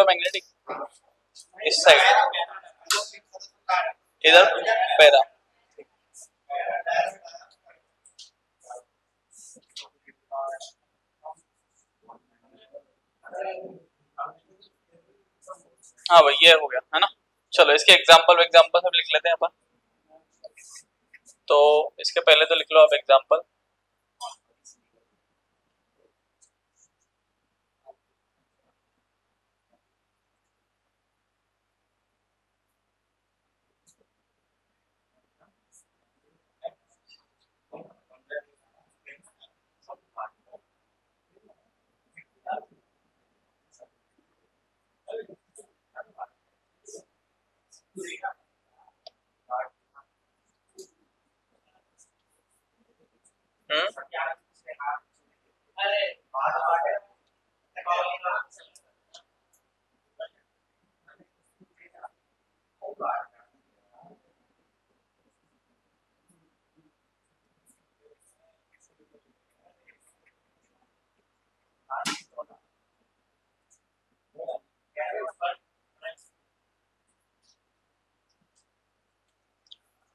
Magnetic इस side, इधर para. हाँ भाई ये हो गया है ना। चलो इसके एग्जांपल एग्जांपल सब लिख लेते हैं अपन। तो इसके पहले तो लिख लो आप एग्जांपल। हम्म।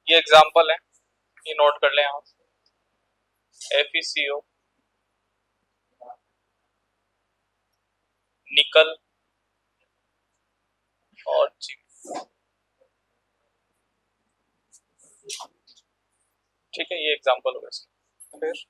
ये एग्जांपल है, ये नोट कर लें आप। FeCO, निकल और जिंक। ठीक है, ये एग्जांपल होगा इसका। फिर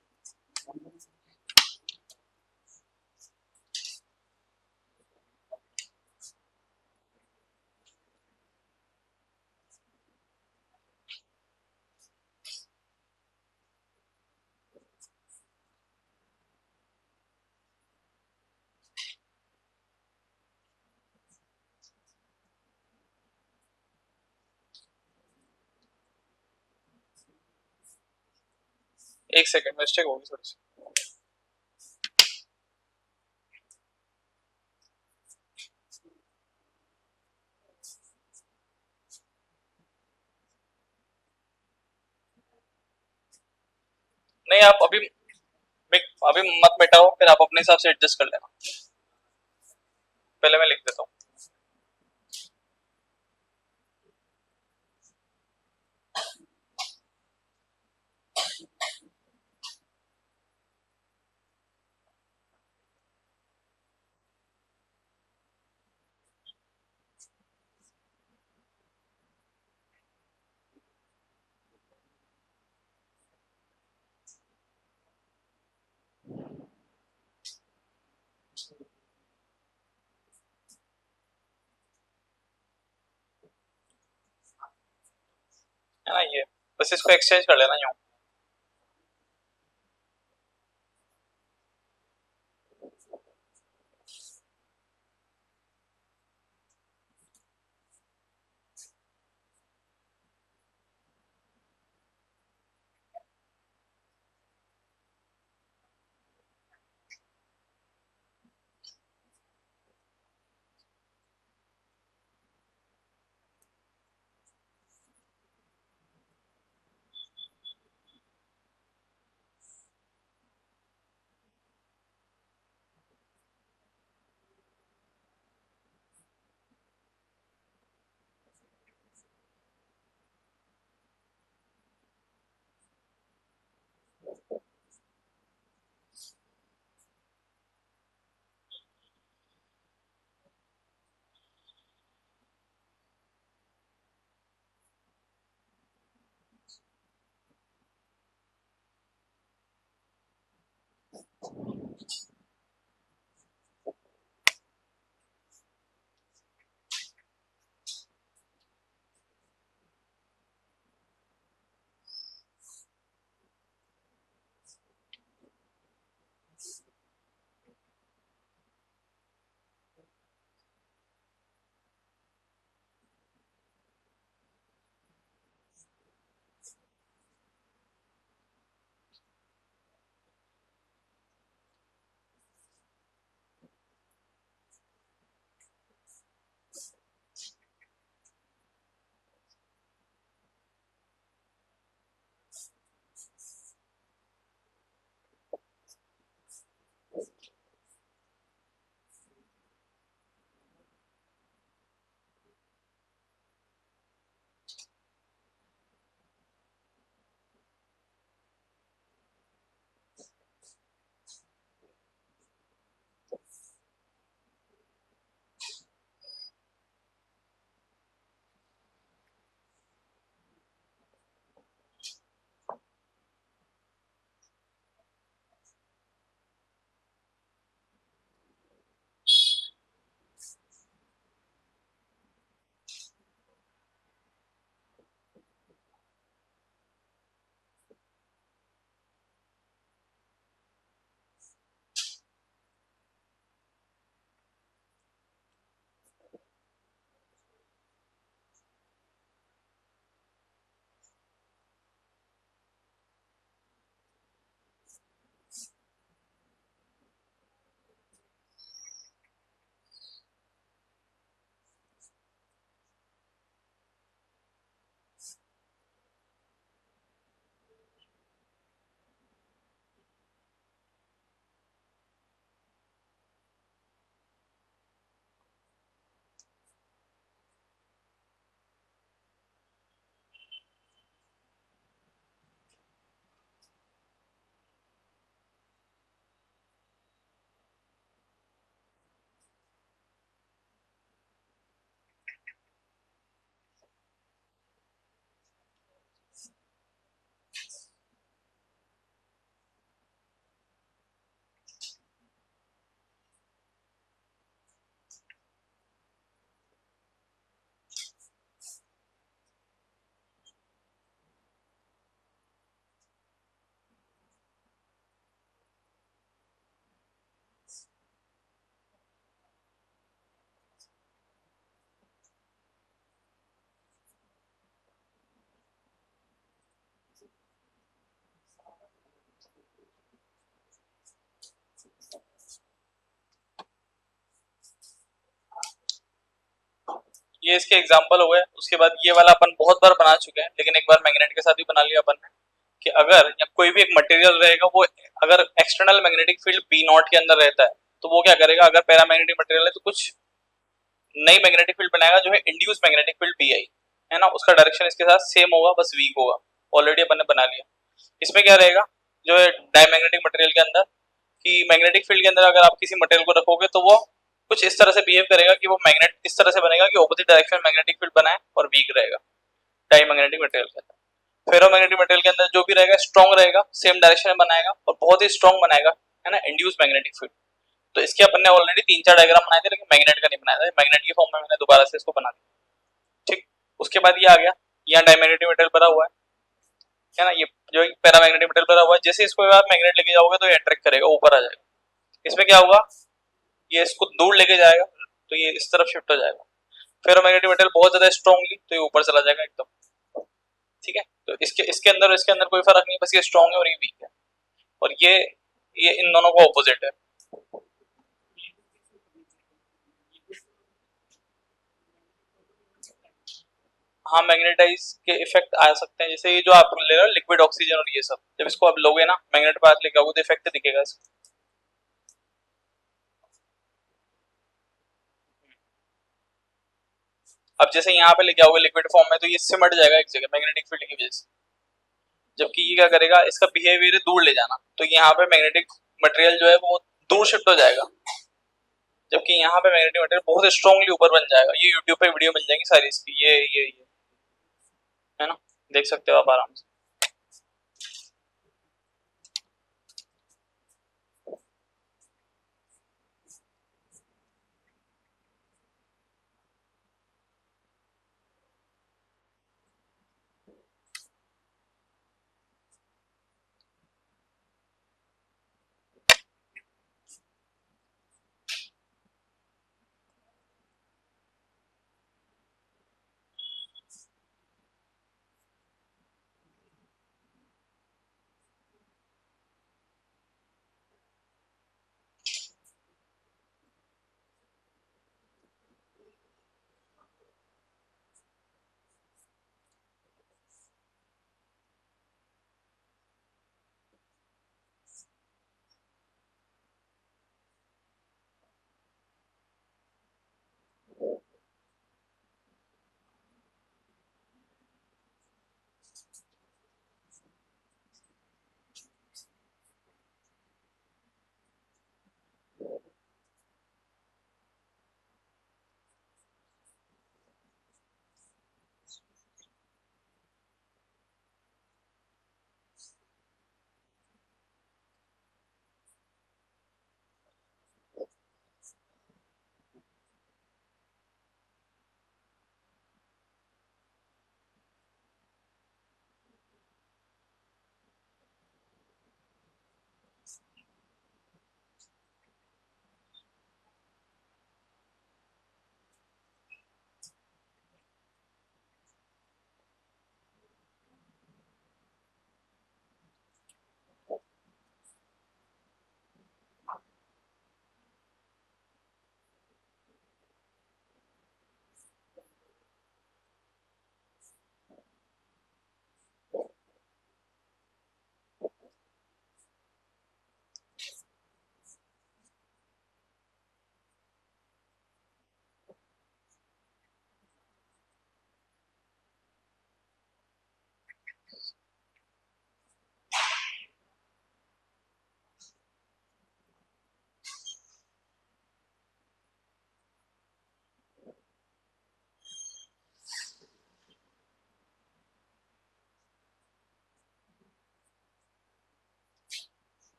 एक सेकंड, मिस्टेक होगी थोड़ी सी। नहीं आप अभी मत मिटाओ, फिर आप अपने हिसाब से एडजस्ट कर लेना। पहले मैं लिख देता हूँ। है ना, ये बस इसको एक्सचेंज कर लेना यूँ। ये इसके एग्जाम्पल हो गए। उसके बाद ये वाला अपन बहुत बार बना चुके हैं, लेकिन एक बार मैग्नेट के साथ भी बना लिया अपन ने कि अगर या कोई भी एक मटेरियल रहेगा वो अगर external magnetic field B not के अंदर रहता है तो वो क्या करेगा, अगर पैरामैग्नेटिक मटेरियल है तो कुछ नई मैग्नेटिक फील्ड बनाएगा जो है induce magnetic field B I, है ना। उसका डायरेक्शन इसके साथ सेम होगा, बस वीक होगा। ऑलरेडी अपन ने बना लिया। इसमें क्या रहेगा जो है डायमैग्नेटिक मटेरियल के अंदर कि मैग्नेटिक फील्ड के अंदर अगर आप किसी मटेरियल को रखोगे तो वो कुछ इस तरह से बिहेव करेगा कि वो मैग्नेट इस तरह से बनेगा कि ऑपोजिट डायरेक्शन में मैग्नेटिक फील्ड बनाए और वीक रहेगा डायमैग्नेटिक मटेरियल के अंदर। फेरोमैग्नेटिक मटेरियल के अंदर जो भी रहेगा स्ट्रॉन्ग रहेगा, सेम डायरेक्शन में बनाएगा और बहुत ही स्ट्रॉन्ग बनाएगा, है ना, इंड्यूस मैग्नेटिक फील्ड। तो इसके अपन ने ऑलरेडी 3-4 डायग्राम बनाए थे, लेकिन मैग्नेट का नहीं बनाया था। मैग्नेट की फॉर्म में मैंने दोबारा से इसको बना दिया। ठीक, उसके बाद ये आ गया, यहाँ डायमैग्नेटिक मटेरियल भरा हुआ है ना। ये जो पैरामैग्नेटिक मटेरियल भरा हुआ है, जैसे इसको आप मैग्नेट लेके जाओगे तो ये अट्रैक्ट करेगा, ऊपर आ जाएगा। इसमें क्या होगा, ये इसको दूर लेके जाएगा तो ये इस तरफ शिफ्ट हो जाएगा। फेरोमैग्नेटिक मटेरियल बहुत ज्यादा स्ट्रॉन्गली तो ये ऊपर चला जाएगा एकदम। ठीक है, तो इसके इसके अंदर इसके अंदर कोई फर्क नहीं, बस ये स्ट्रॉन्ग है और ये वीक है, और ये इन दोनों को ऑपोजिट है। हाँ, मैग्नेटाइज के इफेक्ट आ सकते हैं, जैसे ये जो आप ले रहे हो लिक्विड ऑक्सीजन और ये सब, जब इसको आप लोगे ना मैग्नेट पास लेके आओगे तो इफेक्ट दिखेगा इसका। अब जैसे यहाँ पे लेके आओगे लिक्विड फॉर्म में तो ये सिमट जाएगा एक जगह मैग्नेटिक फील्ड की वजह से, जबकि ये क्या करेगा, इसका बिहेवियर है दूर ले जाना, तो यहाँ पे मैग्नेटिक मटेरियल जो है वो दूर शिफ्ट हो जाएगा, जबकि यहाँ पे मैग्नेटिक मटेरियल बहुत स्ट्रांगली ऊपर बन जाएगा। ये यूट्यूब पे वीडियो मिल जाएगी सारी इसकी, ये है ना, देख सकते हो आप आराम से।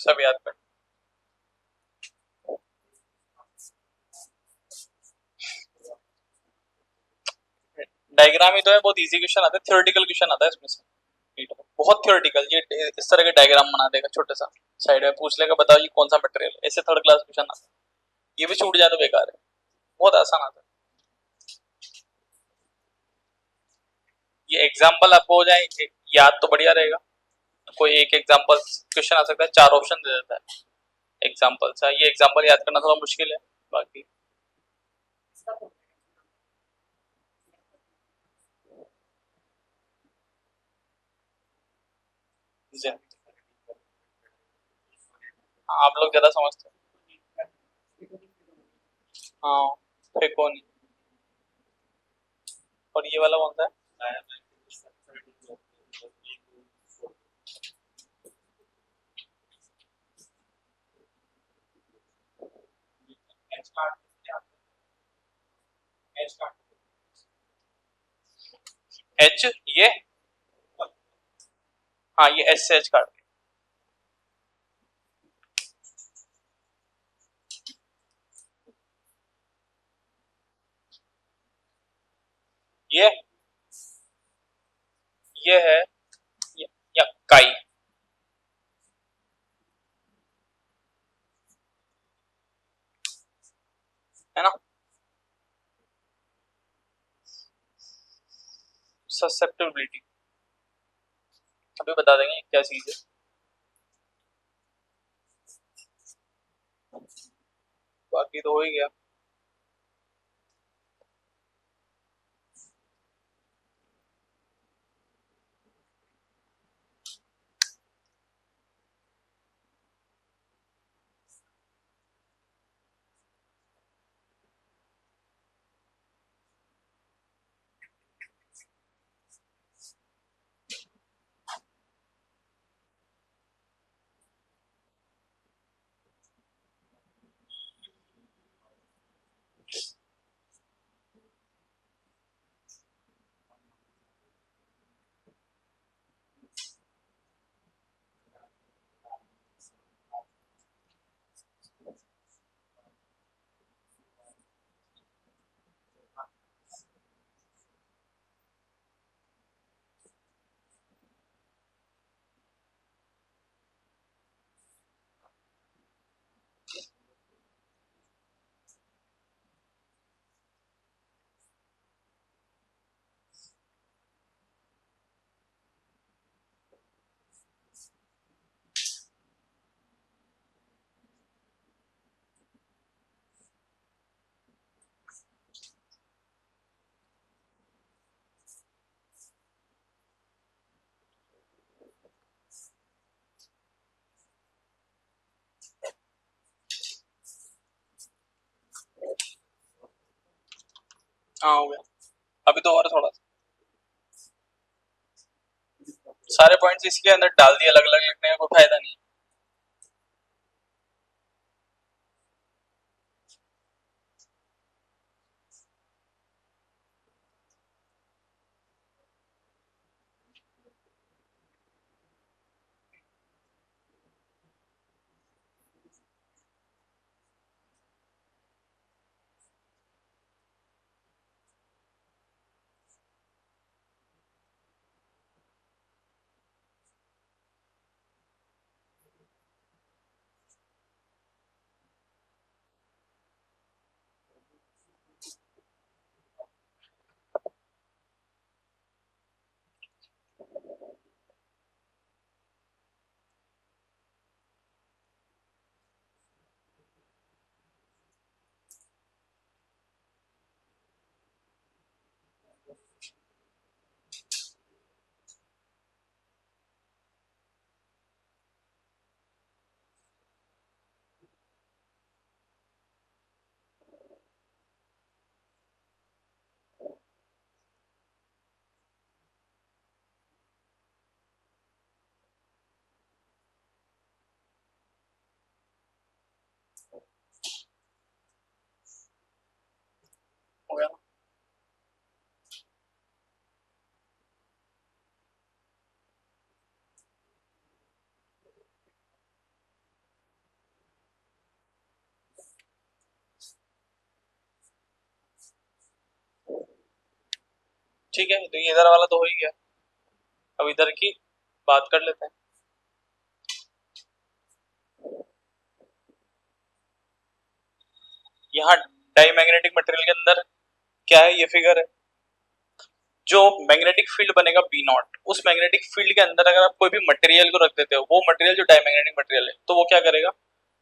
सब याद कर। डायग्राम ही तो है, बहुत इजी क्वेश्चन आता है, थ्योरेटिकल क्वेश्चन आता है इसमें से। बहुत थ्योरेटिकल, ये इस तरह के डायग्राम बना देगा छोटा सा, साइड में पूछ लेगा बताओ ये कौन सा मटेरियल है, ऐसे थर्ड क्लास क्वेश्चन आता है। ये भी छूट जाए तो बेकार है, बहुत आसान आता है। ये एग्जाम्पल आपको हो जाए याद तो बढ़िया रहेगा। कोई एक एग्जाम्पल क्वेश्चन आ सकता है, 4 ऑप्शन दे देता है एग्जाम्पल सा, ये एग्जाम्पल याद करना थोड़ा मुश्किल है। बाकी जी, हाँ, आप लोग ज्यादा समझते हो। हाँ, फेंको नहीं। और ये वाला कौन सा है? एच, ये, हाँ ये एच से एच काट। ये ये है, ये, या काई, है ना। ससेप्टेबिलिटी, अभी बता देंगे क्या चीज है। बाकी तो हो ही गया। हाँ हो गया। अभी तो और थोड़ा सारे पॉइंट्स इसके अंदर डाल दिए, अलग अलग लिखने का कोई फायदा नहीं। ठीक है, तो ये इधर वाला तो हो ही गया। अब इधर की बात कर लेते हैं। यहाँ डाईमैग्नेटिक मटेरियल के अंदर क्या है, ये फिगर है। जो मैग्नेटिक फील्ड बनेगा बी नॉट, उस मैग्नेटिक फील्ड के अंदर अगर आप कोई भी मटेरियल को रख देते हो, वो मटेरियल जो डाईमैग्नेटिक मटेरियल है, तो वो क्या करेगा,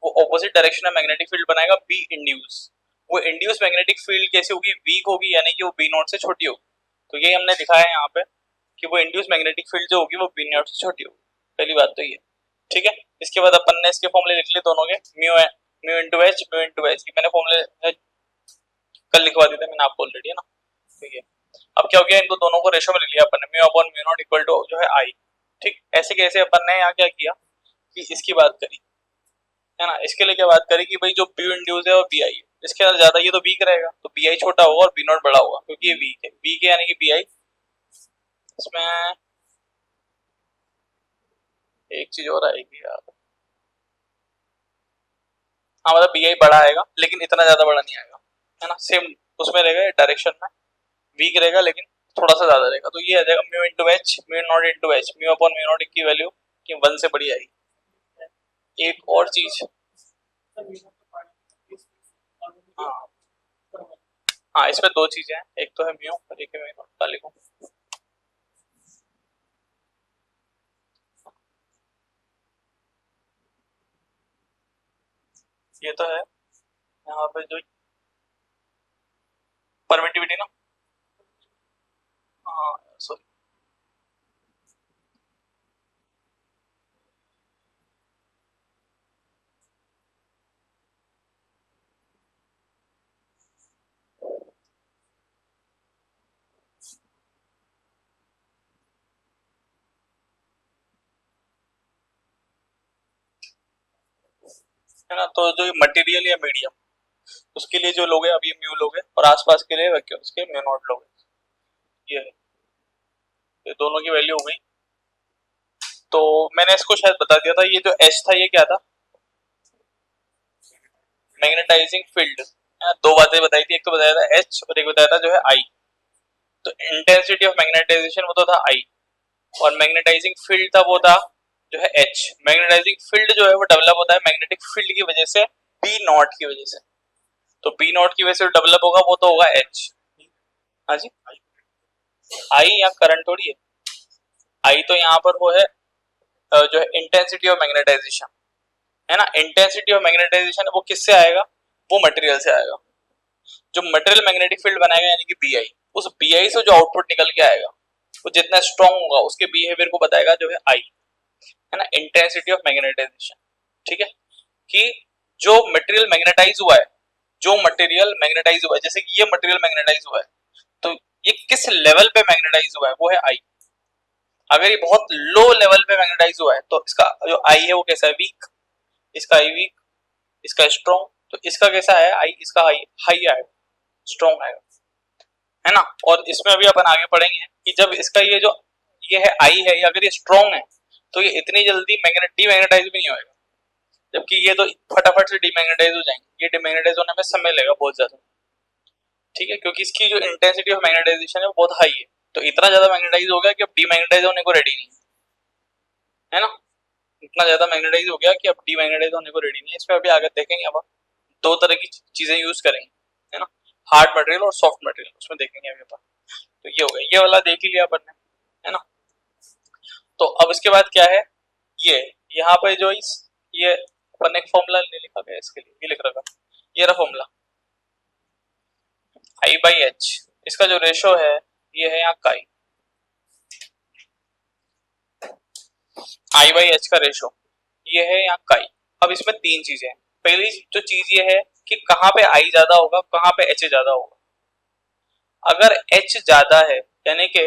वो ऑपोजिट डायरेक्शन में मैग्नेटिक फील्ड बनाएगा बी इंड्यूस। वो इंड्यूस मैग्नेटिक फील्ड कैसे होगी, वीक होगी, यानी कि वो बी नॉट से छोटी होगी। तो ये हमने दिखाया है यहाँ पे कि वो इंड्यूस मैग्नेटिक फील्ड जो होगी वो बी नॉट से छोटी होगी। पहली बात तो ये, ठीक है। इसके बाद अपन ने इसके फॉर्मूले लिख लिए दोनों के, mu mu into H, mu into H, मैंने फॉर्मूले कल लिखवा दिए थे मैंने आपको ऑलरेडी, है ना। ठीक है, अब क्या हो गया, इनको दोनों को रेशो में ले लिया अपन ने, mu upon mu not equal to जो है आई। ठीक, ऐसे कैसे अपन ने यहाँ क्या किया कि इसकी बात करी, है ना। इसके लिए क्या बात करी कि भाई जो बी इंड्यूस है और बी आई है, इसके अंदर ज्यादा ये तो वीक रहेगा, तो बी आई छोटा होगा और बी नॉट बड़ा होगा, क्योंकि ये वीक है यानी कि बी आई। इसमें एक चीज और आएगी यार, हाँ मतलब बी आई बड़ा आएगा लेकिन इतना ज्यादा बड़ा नहीं आएगा, है ना। सेम उसमें रहेगा डायरेक्शन में, वीक रहेगा लेकिन थोड़ा सा ज्यादा रहेगा। तो ये आ जाएगा mu into H, mu naught into H, mu upon mu not की वैल्यू कि 1 से बड़ी आएगी। एक और चीज, हाँ हाँ, इसमें दो चीजें हैं, एक तो है म्यू और एक है म्यू नॉट का लिखो। ये तो है यहाँ पे जो परमिटिविटी ना, हाँ सॉरी, है ना। तो जो मटेरियल या मीडियम, उसके लिए जो लोग हैं अभी म्यू लोग हैं, और आसपास के लिए वैक्यूम उसके म्यू नॉट लोग हैं। ये है, ये दोनों की वैल्यू हो गई। तो मैंने इसको शायद बता दिया था, ये जो एच था ये क्या था, मैग्नेटाइजिंग फील्ड। दो बातें बताई थी, एक तो बताया था एच और एक बताया था जो है आई। तो इंटेंसिटी ऑफ मैग्नेटाइजेशन वो तो था आई, और मैग्नेटाइजिंग फील्ड था वो था जो है एच। मैग्नेटाइजिंग फील्ड जो है वो डेवलप होता है मैग्नेटिक फील्ड की वजह से, बी नॉट की वजह से। तो बी नॉट की वजह से डेवलप होगा वो तो होगा एच। हाँ जी, आई यहाँ करंट थोड़ी है, आई तो यहाँ पर वो है जो है इंटेंसिटी ऑफ मैग्नेटाइजेशन, है ना। इंटेंसिटी ऑफ मैग्नेटाइजेशन वो किससे आएगा, वो मटेरियल से आएगा। जो मटेरियल मैग्नेटिक फील्ड बनाएगा यानी कि बी आई, उस बी आई से जो आउटपुट निकल के आएगा वो जितना स्ट्रॉन्ग होगा उसके बिहेवियर को बताएगा जो है आई, है ना, इंटेंसिटी ऑफ मैग्नेटाइजेशन। ठीक है, कि जो मटेरियल मैग्नेटाइज हुआ है, जो मटेरियल मैग्नेटाइज हुआ है, जैसे कि ये मटेरियल मैग्नेटाइज हुआ है, तो ये किस लेवल पे मैग्नेटाइज हुआ है वो है आई। अगर ये बहुत लो लेवल पे मैग्नेटाइज हुआ है तो इसका जो आई है वो कैसा है, वीक। इसका आई वीक, इसका स्ट्रॉन्ग। तो इसका कैसा है आई, इसका हाई हाई आएगा, स्ट्रॉन्ग आएगा, है ना। और इसमें अभी अपन आगे पढ़ेंगे कि जब इसका ये है आई है, ये अगर ये स्ट्रॉन्ग है तो ये इतनी जल्दी डीमैग्नेटाइज भी नहीं होगा, जबकि ये तो फटाफट से डीमैग्नेटाइज हो जाएंगे। ये डीमैग्नेटाइज होने में समय लगेगा बहुत ज्यादा, ठीक है, क्योंकि इसकी जो इंटेंसिटी ऑफ मैग्नेटाइजेशन है वो बहुत हाई है। तो इतना ज्यादा मैग्नेटाइज हो गया कि अब डीमैग्नेटाइज होने को रेडी नहीं है, ना। इतना ज्यादा मैग्नेटाइज हो गया कि अब डीमैग्नेटाइज होने को रेडी नहीं है। इसमें अभी आगे देखेंगे, अब दो तरह की चीजें यूज करेंगे, है ना, हार्ड मटेरियल और सॉफ्ट मटेरियल, उसमें देखेंगे अभी अपन। तो ये हो गया, ये वाला देख ही लिया अपन ने, है ना। तो अब इसके बाद क्या है, ये यहाँ पे जो ये अपन एक फॉर्मूला नहीं लिखा गया इसके लिए, ये लिख रखा, ये रहा फॉर्मूला आई बाई एच। इसका जो रेशो है ये है यहाँ काई, आई बाई एच का रेशो ये है यहाँ काई। अब इसमें तीन चीजें हैं। पहली जो चीज ये है कि कहाँ पे आई ज्यादा होगा, कहाँ पे एच ज्यादा होगा। अगर एच ज्यादा है यानी कि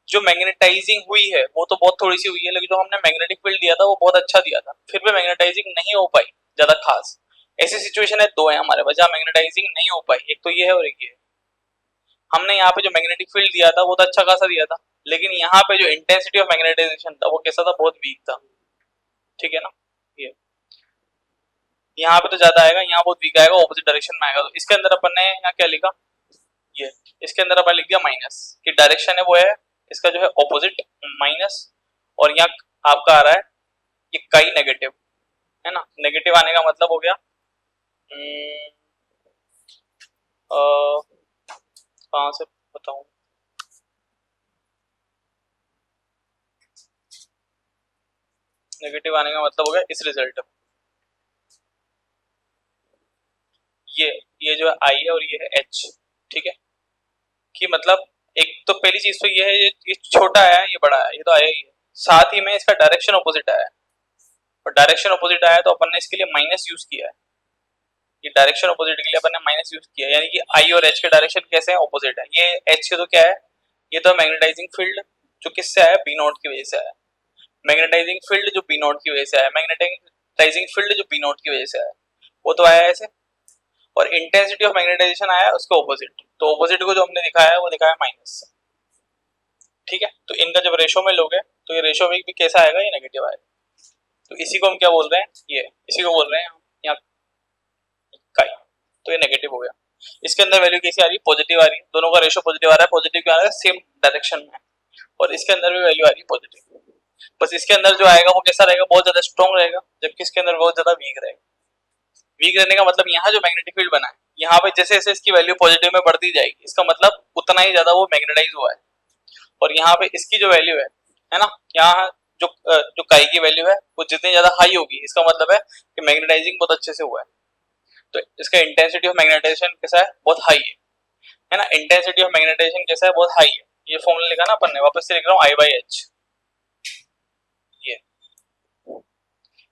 जो मैग्नेटाइजिंग हुई है वो तो बहुत थोड़ी सी हुई है, लेकिन जो हमने मैग्नेटिक फील्ड दिया था वो बहुत अच्छा दिया था, फिर भी मैग्नेटाइजिंग नहीं हो पाई ज्यादा खास। ऐसी सिचुएशन है, दो है हमारे पास जहाँ मैग्नेटाइजिंग नहीं हो पाई, एक तो ये है और एक ये है। हमने यहाँ पे जो मैग्नेटिक फील्ड दिया था वो तो अच्छा खासा दिया था, लेकिन यहाँ पे जो इंटेंसिटी ऑफ मैग्नेटाइजेशन था वो कैसा था, बहुत वीक था, ठीक है ना। ये यहाँ पे तो ज्यादा आएगा, यहाँ बहुत वीक आएगा, ऑपोजिट डायरेक्शन में आएगा। तो इसके अंदर अपन ने यहाँ क्या लिखा, ये इसके अंदर अपन लिख दिया माइनस, कि डायरेक्शन है वो है इसका जो है ऑपोजिट माइनस, और यहाँ आपका आ रहा है ये काई नेगेटिव, है ना। नेगेटिव आने का मतलब हो गया कहाँ से बताऊं, नेगेटिव आने का मतलब हो गया इस रिजल्ट, ये जो है आई है और ये है एच, ठीक है। कि मतलब एक तो पहली चीज तो ये है, ये छोटा है ये बड़ा है, ये तो आया ही है, साथ ही में इसका डायरेक्शन ऑपोजिट आया है, और डायरेक्शन ऑपोजिट आया तो अपन ने इसके लिए माइनस यूज किया है, ये डायरेक्शन ऑपोजिट के लिए अपन ने माइनस यूज किया है, यानी कि आई और एच के डायरेक्शन कैसे हैं, ऑपोजिट है। ये एच के तो क्या है, ये तो मैग्नेटाइजिंग फील्ड जो किससे आया, बी नॉट की वजह से आया, मैग्नेटाइजिंग फील्ड जो बी नॉट की वजह से आया, मैग्नेटाइजिंग फील्ड जो बी नॉट की वजह से आया, वो तो आया ऐसे, और इंटेंसिटी ऑफ मैग्नेटाइजेशन आया उसके ऑपोजिट, तो ऑपोजिट को जो हमने दिखाया है वो दिखाया माइनस, ठीक है। तो इनका जब रेशो में लोगे तो ये रेशो में भी कैसा आएगा, ये नेगेटिव आएगा, तो इसी को हम क्या बोल रहे हैं, ये इसी को बोल रहे हैं यहाँ काई, तो ये नेगेटिव हो गया। इसके अंदर वैल्यू कैसी आ रही है, पॉजिटिव आ रही है, दोनों का रेशो पॉजिटिव आ रहा है, पॉजिटिव क्या आ रहा है, सेम डायरेक्शन में, और इसके अंदर भी वैल्यू आ रही है पॉजिटिव, बस इसके अंदर जो आएगा वो कैसा रहेगा, बहुत ज्यादा स्ट्रॉन्ग रहेगा, जबकि इसके अंदर बहुत ज्यादा वीक रहेगा। वीक रहने का मतलब यहाँ जो मैग्नेटिक फील्ड बना है, यहाँ पे जैसे जैसे इसकी वैल्यू पॉजिटिव में बढ़ती जाएगी, इसका मतलब उतना ही ज्यादा वो मैग्नेटाइज हुआ है, और यहाँ पे इसकी जो वैल्यू है ना, यहाँ जो काई की वैल्यू है वो जितनी ज्यादा हाई होगी, इसका मतलब है कि मैग्नेटाइजिंग बहुत अच्छे से हुआ है, तो इसका इंटेंसिटी ऑफ मैग्नेटाइजेशन कैसा है, बहुत हाई है ना। इंटेंसिटी ऑफ मैग्नेटाइजेशन कैसा है, बहुत हाई है, ये फॉर्मूला लिखा ना अपन ने, वापस से लिख रहा हूँ आई बाई एच, ये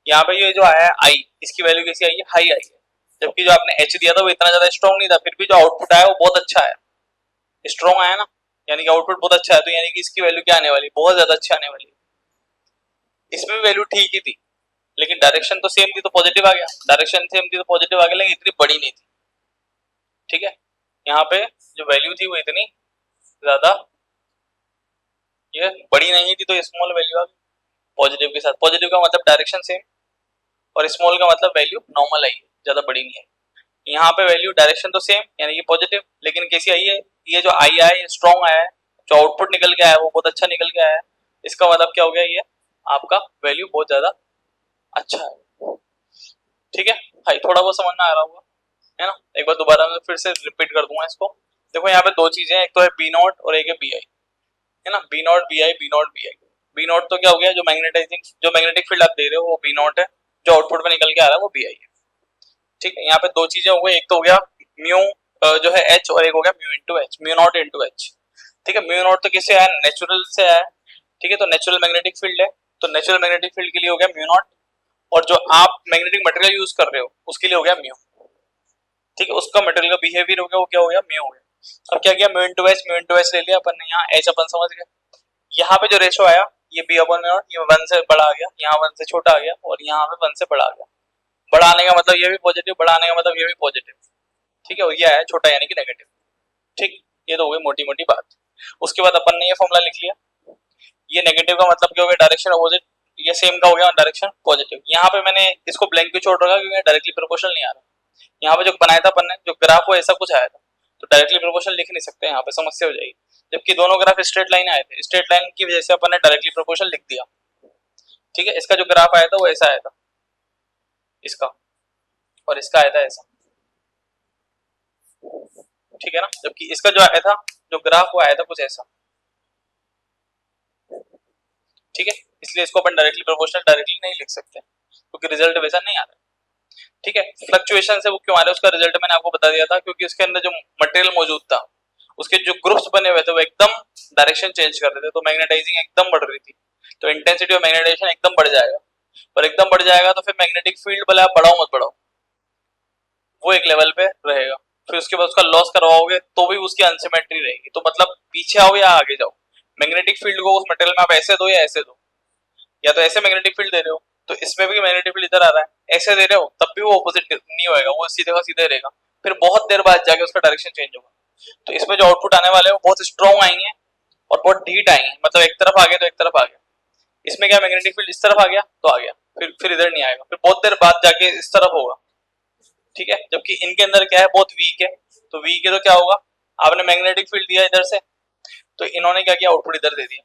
यहाँ पे ये जो आया है आई, इसकी वैल्यू कैसी आई है, हाई आई है, जबकि जो आपने एच दिया था वो इतना ज्यादा स्ट्रॉन्ग नहीं था, फिर भी जो आउटपुट आया वो बहुत अच्छा है, स्ट्रॉन्ग आया ना, यानी कि आउटपुट बहुत अच्छा है, तो यानी कि इसकी वैल्यू क्या आने वाली, बहुत ज्यादा अच्छी आने वाली। इसमें भी वैल्यू ठीक ही थी, लेकिन डायरेक्शन तो सेम थी तो पॉजिटिव आ गया, डायरेक्शन सेम थी तो पॉजिटिव आ गया, लेकिन इतनी बड़ी नहीं थी, ठीक है। यहाँ पे जो वैल्यू थी वो इतनी ज्यादा ये बड़ी नहीं थी, तो स्मॉल वैल्यू आ गई पॉजिटिव के साथ, पॉजिटिव का मतलब डायरेक्शन सेम, और स्मॉल का मतलब वैल्यू नॉर्मल आई है, ज्यादा बड़ी नहीं है। यहाँ पे वैल्यू डायरेक्शन तो सेम यानी कि पॉजिटिव, लेकिन कैसी आई है, ये जो आई आया है स्ट्रॉन्ग आया है, जो आउटपुट निकल के आया है वो बहुत अच्छा निकल के आया है, इसका मतलब क्या हो गया, ये आपका वैल्यू बहुत ज्यादा अच्छा है, ठीक है। भाई थोड़ा बहुत समझ में आ रहा होगा, है ना। एक बार दोबारा मैं फिर से रिपीट कर दूंगा इसको। देखो यहाँ पे दो चीजें हैं, एक तो है बी नॉट और एक है बी आई, है ना। B not B I, B not B I. B not तो क्या हो गया, जो मैग्नेटिक फील्ड आप दे रहे हो वो बी नॉट है, जो आउटपुट में निकल के आ रहा है वो बी आई है, ठीक है। यहाँ पे दो चीजें हो गई, एक तो हो गया म्यू जो है एच, और एक हो गया mu into H, mu naught into H, ठीक है। म्यू नॉट तो किससे आया, नेचुरल से आया, ठीक है। तो नेचुरल मैग्नेटिक फील्ड है, तो नेचुरल मैग्नेटिक फील्ड के लिए हो गया म्यू नॉट, और जो आप मैग्नेटिक मटेरियल यूज कर रहे हो उसके लिए हो गया म्यू, ठीक है। उसका मटेरियल का बिहेवियर हो गया, वो क्या हो गया, म्यू हो गया। अब क्या किया, म्यू इंटू एच ले लिया अपन ने, यहाँ एच अपन समझ गए। यहाँ पे जो रेशो आया ये बी अपन म्यू नॉट, ये 1 से बड़ा आ गया, यहाँ 1 से छोटा आ गया, और यहाँ पे 1 से बड़ा आ गया। बड़ा आने का मतलब ये भी पॉजिटिव, बड़ा आने का मतलब ये भी पॉजिटिव, ठीक है। और ये आया छोटा यानी कि नेगेटिव, ठीक। ये तो हो गई मोटी मोटी बात। उसके बाद अपन ने ये फॉर्मूला लिख लिया, ये नेगेटिव का मतलब क्या हो गया, डायरेक्शन अपोजिट, ये सेम का हो गया डायरेक्शन पॉजिटिव। यहाँ पे मैंने इसको ब्लैंक क्यों छोड़ रखा, क्योंकि डायरेक्टली प्रोपोर्शनल नहीं आ रहा। यहाँ पे जो बनाया था अपन ने, जो ग्राफ वो ऐसा कुछ आया था, तो डायरेक्टली प्रोपोर्शनल लिख नहीं सकते, यहाँ पे समस्या हो जाएगी। जबकि दोनों ग्राफ स्ट्रेट लाइन आए थे, स्ट्रेट लाइन की वजह से अपन ने डायरेक्टली प्रोपोर्शनल लिख दिया, ठीक है। इसका जो ग्राफ आया था वो ऐसा आया था, इसका और इसका आया था ऐसा, ठीक है ना। जबकि इसका जो आया था, जो ग्राफ वो आया था कुछ ऐसा, ठीक है। इसलिए इसको अपन डायरेक्टली प्रोपोर्शनल डायरेक्टली नहीं लिख सकते, क्योंकि रिजल्ट वैसा नहीं आ रहा, ठीक है। फ्लक्चुएशन से वो क्यों आ रहा है, उसका रिजल्ट मैंने आपको बता दिया था, क्योंकि उसके अंदर जो मटेरियल मौजूद था, उसके जो ग्रुप्स बने हुए थे वो एकदम डायरेक्शन चेंज कर रहे थे, तो मैग्नेटाइजिंग एकदम बढ़ रही थी, तो इंटेंसिटी ऑफ मैग्नेटाइजेशन एकदम बढ़ जाएगा, और एकदम बढ़ जाएगा तो फिर मैग्नेटिक फील्ड भले आप बढ़ाओ मत बढ़ाओ वो एक लेवल पे रहेगा, फिर उसके बाद उसका लॉस करवाओगे तो भी उसकी अनसिमेट्री रहेगी। तो मतलब पीछे आओ या आगे जाओ, मैग्नेटिक फील्ड को उस मटेरियल में आप ऐसे दो या ऐसे दो, या तो ऐसे मैग्नेटिक फील्ड दे रहे हो तो इसमें भी मैग्नेटिक फील्ड इधर आ रहा है, ऐसे दे रहे हो तब भी वो ऑपोजिट नहीं होएगा, वो सीधे का सीधे रहेगा, फिर बहुत देर बाद जाके उसका डायरेक्शन चेंज होगा। तो इसमें जो आउटपुट आने वाले हैं वो बहुत स्ट्रॉन्ग आएंगे और बहुत ढीठ आएंगे, मतलब एक तरफ आ गया तो एक तरफ आ गया। इसमें क्या मैग्नेटिक फील्ड इस तरफ आ गया तो आ गया, फिर इधर नहीं आएगा, फिर बहुत देर बाद जाके इस तरफ होगा, ठीक है। जबकि इनके अंदर क्या है, बहुत वीक है, तो वीक है तो क्या होगा, आपने मैग्नेटिक फील्ड दिया इधर से, तो इन्होंने क्या किया, आउटपुट इधर दे दिया।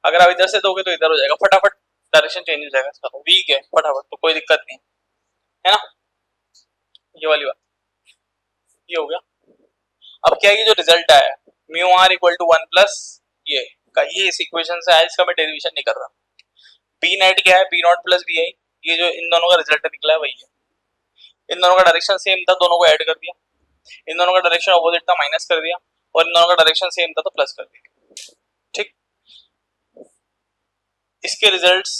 अगर आप इधर से दोगे तो इधर हो जाएगा, फटाफट डायरेक्शन चेंज हो जाएगा इसका, वीक है फटाफट, तो कोई दिक्कत नहीं है ना। ये वाली बात, ये हो गया। अब क्या है कि जो रिजल्ट आया mu R equal to 1 plus ये का, ये इस इक्वेशन से आया, इसका मैं डेरिवेशन नहीं कर रहा। बी नेट क्या है, B not plus B I, ये जो इन दोनों का रिजल्ट निकला है वही है। इन दोनों का डायरेक्शन सेम था, दोनों को ऐड कर दिया। इन दोनों का डायरेक्शन अपोजिट था, माइनस कर दिया। और इन दोनों का डायरेक्शन सेम था तो प्लस कर दिया। ठीक, इसके रिजल्ट्स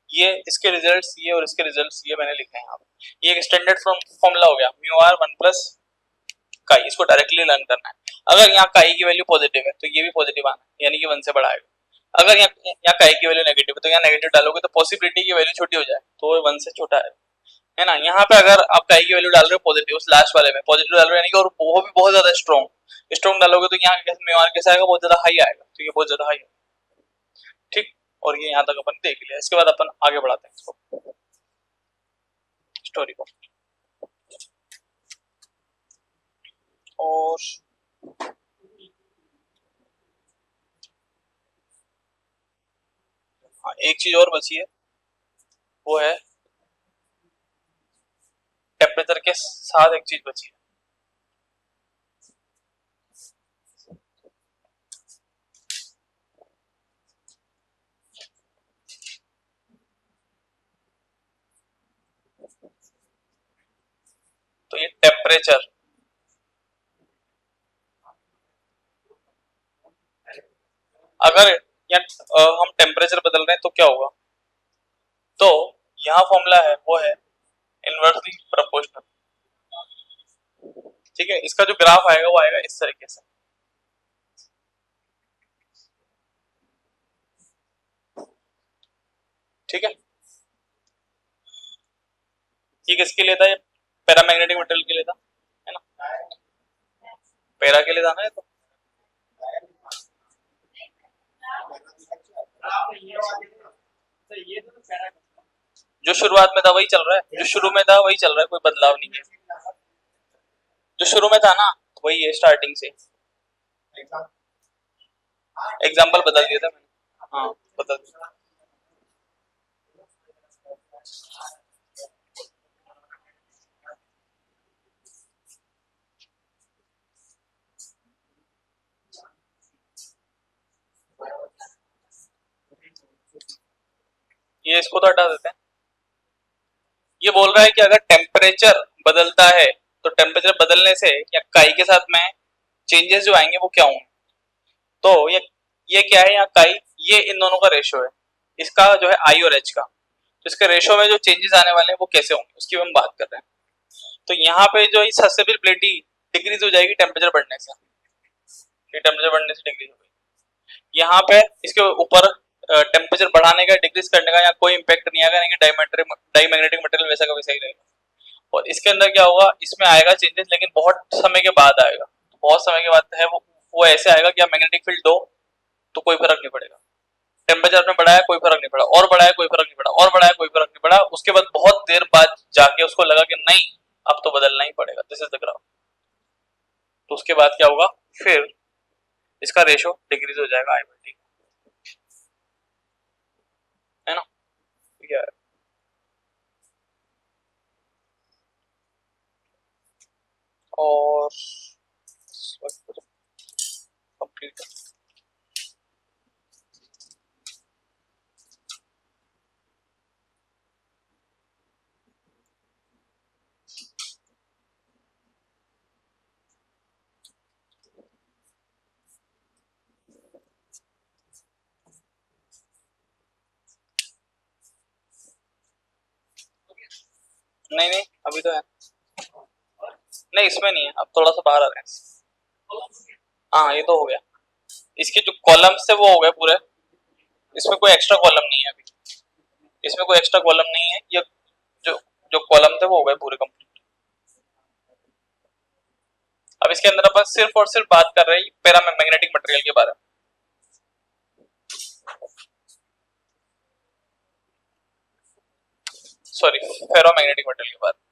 ये, इसके रिजल्ट्स ये, और इसके रिजल्ट्स ये मैंने लिखे हैं यहाँ पे। ये एक स्टैंडर्ड फॉर्मूला हो गया, म्यू आर 1 प्लस काई, इसको डायरेक्टली लर्न करना है। अगर यहाँ काई की वैल्यू पॉजिटिव है तो ये भी पॉजिटिव आना है, यानी कि 1 से बड़ा आएगा। अगर यहाँ काई की वैल्यू नेगेटिव है तो यहाँ नेगेटिव डालोगे तो पॉसिबिलिटी की वैल्यू छोटी हो जाए, तो 1 से छोटा है ना। यहाँ पे अगर आप काई की वैल्यू डाल रहे हो पॉजिटिव, उस लास्ट वाले में पॉजिटिव डाल रहे हो, यानी कि और वो भी बहुत ज्यादा स्ट्रॉन्ग डालोगे तो यहाँ म्यू आर कैसा आएगा, बहुत ज्यादा हाई आएगा, तो ये बहुत ज्यादा हाई है। ठीक, और ये यहाँ तक अपन देख लिया। इसके बाद अपन आगे बढ़ाते हैं इसको, स्टोरी को। और हाँ, एक चीज और बची है, वो है टेम्परेचर के साथ एक चीज बची है। तो ये टेम्परेचर, अगर हम टेम्परेचर बदल रहे हैं तो क्या होगा, तो यहाँ फॉर्मूला है वो है इनवर्सली प्रोपोर्शनल। ठीक है, इसका जो ग्राफ आएगा वो आएगा इस तरीके से। ठीक है, ये किसके लिए था, ये पैरामैग्नेटिक मटेरियल के लिए था, है ना, पैरा के लिए था ना ये तो। जो शुरुआत में था वही चल रहा है, जो शुरू में था वही चल रहा है, कोई बदलाव नहीं है। जो शुरू में था ना वही है स्टार्टिंग से। एग्जाम्पल बदल दिया था मैंने, हाँ बदल दिया। ये इसको तो हटा देते हैं। ये बोल रहा है कि अगर टेम्परेचर बदलता है तो टेम्परेचर बदलने से या काई के साथ में चेंजेस जो आएंगे वो क्या होंगे, तो ये क्या है यहाँ काई, ये इन दोनों का रेशो है, इसका जो है आई और एच का, तो इसके रेशो में जो चेंजेस आने वाले हैं वो कैसे होंगे उसकी हम बात कर रहे हैं। तो यहाँ पे जो इस सस्टेबिलिटी डिक्रीज हो जाएगी टेम्परेचर बढ़ने से, टेम्परेचर बढ़ने से डिक्रीज हो गई। यहाँ पे इसके ऊपर टेम्परेचर बढ़ाने का डिक्रीज करने का या कोई इम्पैक्ट नहीं आएगा, नहीं डाईमैग्नेटिक मटेरियल वैसा का वैसा ही रहेगा। और इसके अंदर क्या होगा, इसमें आएगा चेंजेस लेकिन बहुत समय के बाद आएगा, बहुत समय के बाद है वो ऐसे आएगा कि आप मैग्नेटिक फील्ड दो तो कोई फर्क नहीं पड़ेगा, टेम्परेचर आपने बढ़ाया कोई फर्क नहीं पड़ा, और बढ़ाया कोई फर्क नहीं पड़ा, और बढ़ाया कोई फर्क नहीं पड़ा, उसके बाद बहुत देर बाद जाके उसको लगा कि नहीं अब तो बदलना ही पड़ेगा, दिस इज द ग्राफ। तो उसके बाद क्या होगा, फिर इसका रेशो डिक्रीज हो जाएगा आई बाई टी, है ना। क्या है, और कंप्लीट। नहीं नहीं अभी तो है, नहीं इसमें नहीं है, अब थोड़ा सा बाहर आ रहे हैं। हाँ ये तो हो गया, इसके जो कॉलम्स थे वो हो गए पूरे, इसमें कोई एक्स्ट्रा कॉलम नहीं है अभी, इसमें कोई एक्स्ट्रा कॉलम नहीं है, ये जो जो कॉलम थे वो हो गए पूरे कंप्लीट। अब इसके अंदर अपन सिर्फ और सिर्फ बात कर रहे हैं पैरामैग्नेटिक मटेरियल के बारे में। सॉरी, फेरोमैग्नेटिक मटेरियल के बारे में।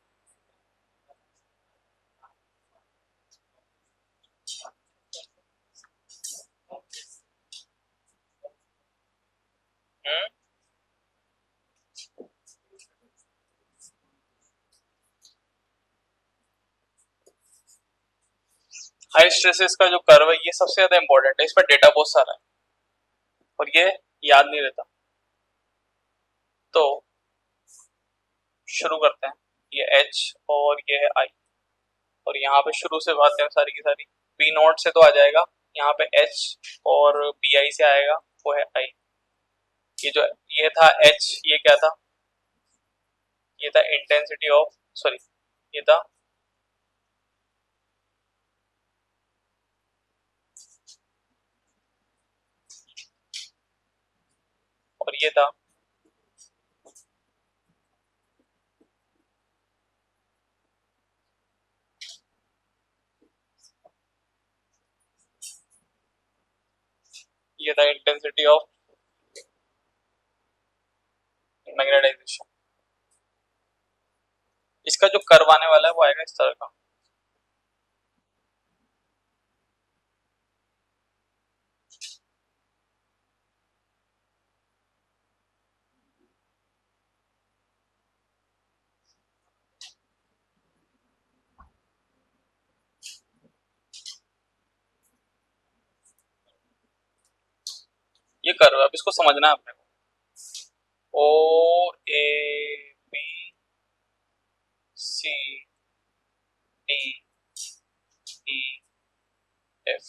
हम्म। हाई स्ट्रेसेस का जो कर्व है ये सबसे ज्यादा इंपॉर्टेंट है, इस पर डेटा बहुत सारा है और ये याद नहीं रहता। तो शुरू करते हैं, ये एच और ये है आई, और यहाँ पे शुरू से बात करें सारी की सारी, बी नॉट से तो आ जाएगा, यहाँ पे एच और बी आई से आएगा, वो है आई। ये जो ये था एच, ये क्या था, ये था इंटेंसिटी ऑफ, सॉरी, ये था और ये था ये था इंटेंसिटी ऑफ मैग्नेटाइजेशन। इसका जो कर्व आने वाला है वो आएगा इस तरह का। ये कर्व, अब इसको समझना है अपने को, O A B C D E F.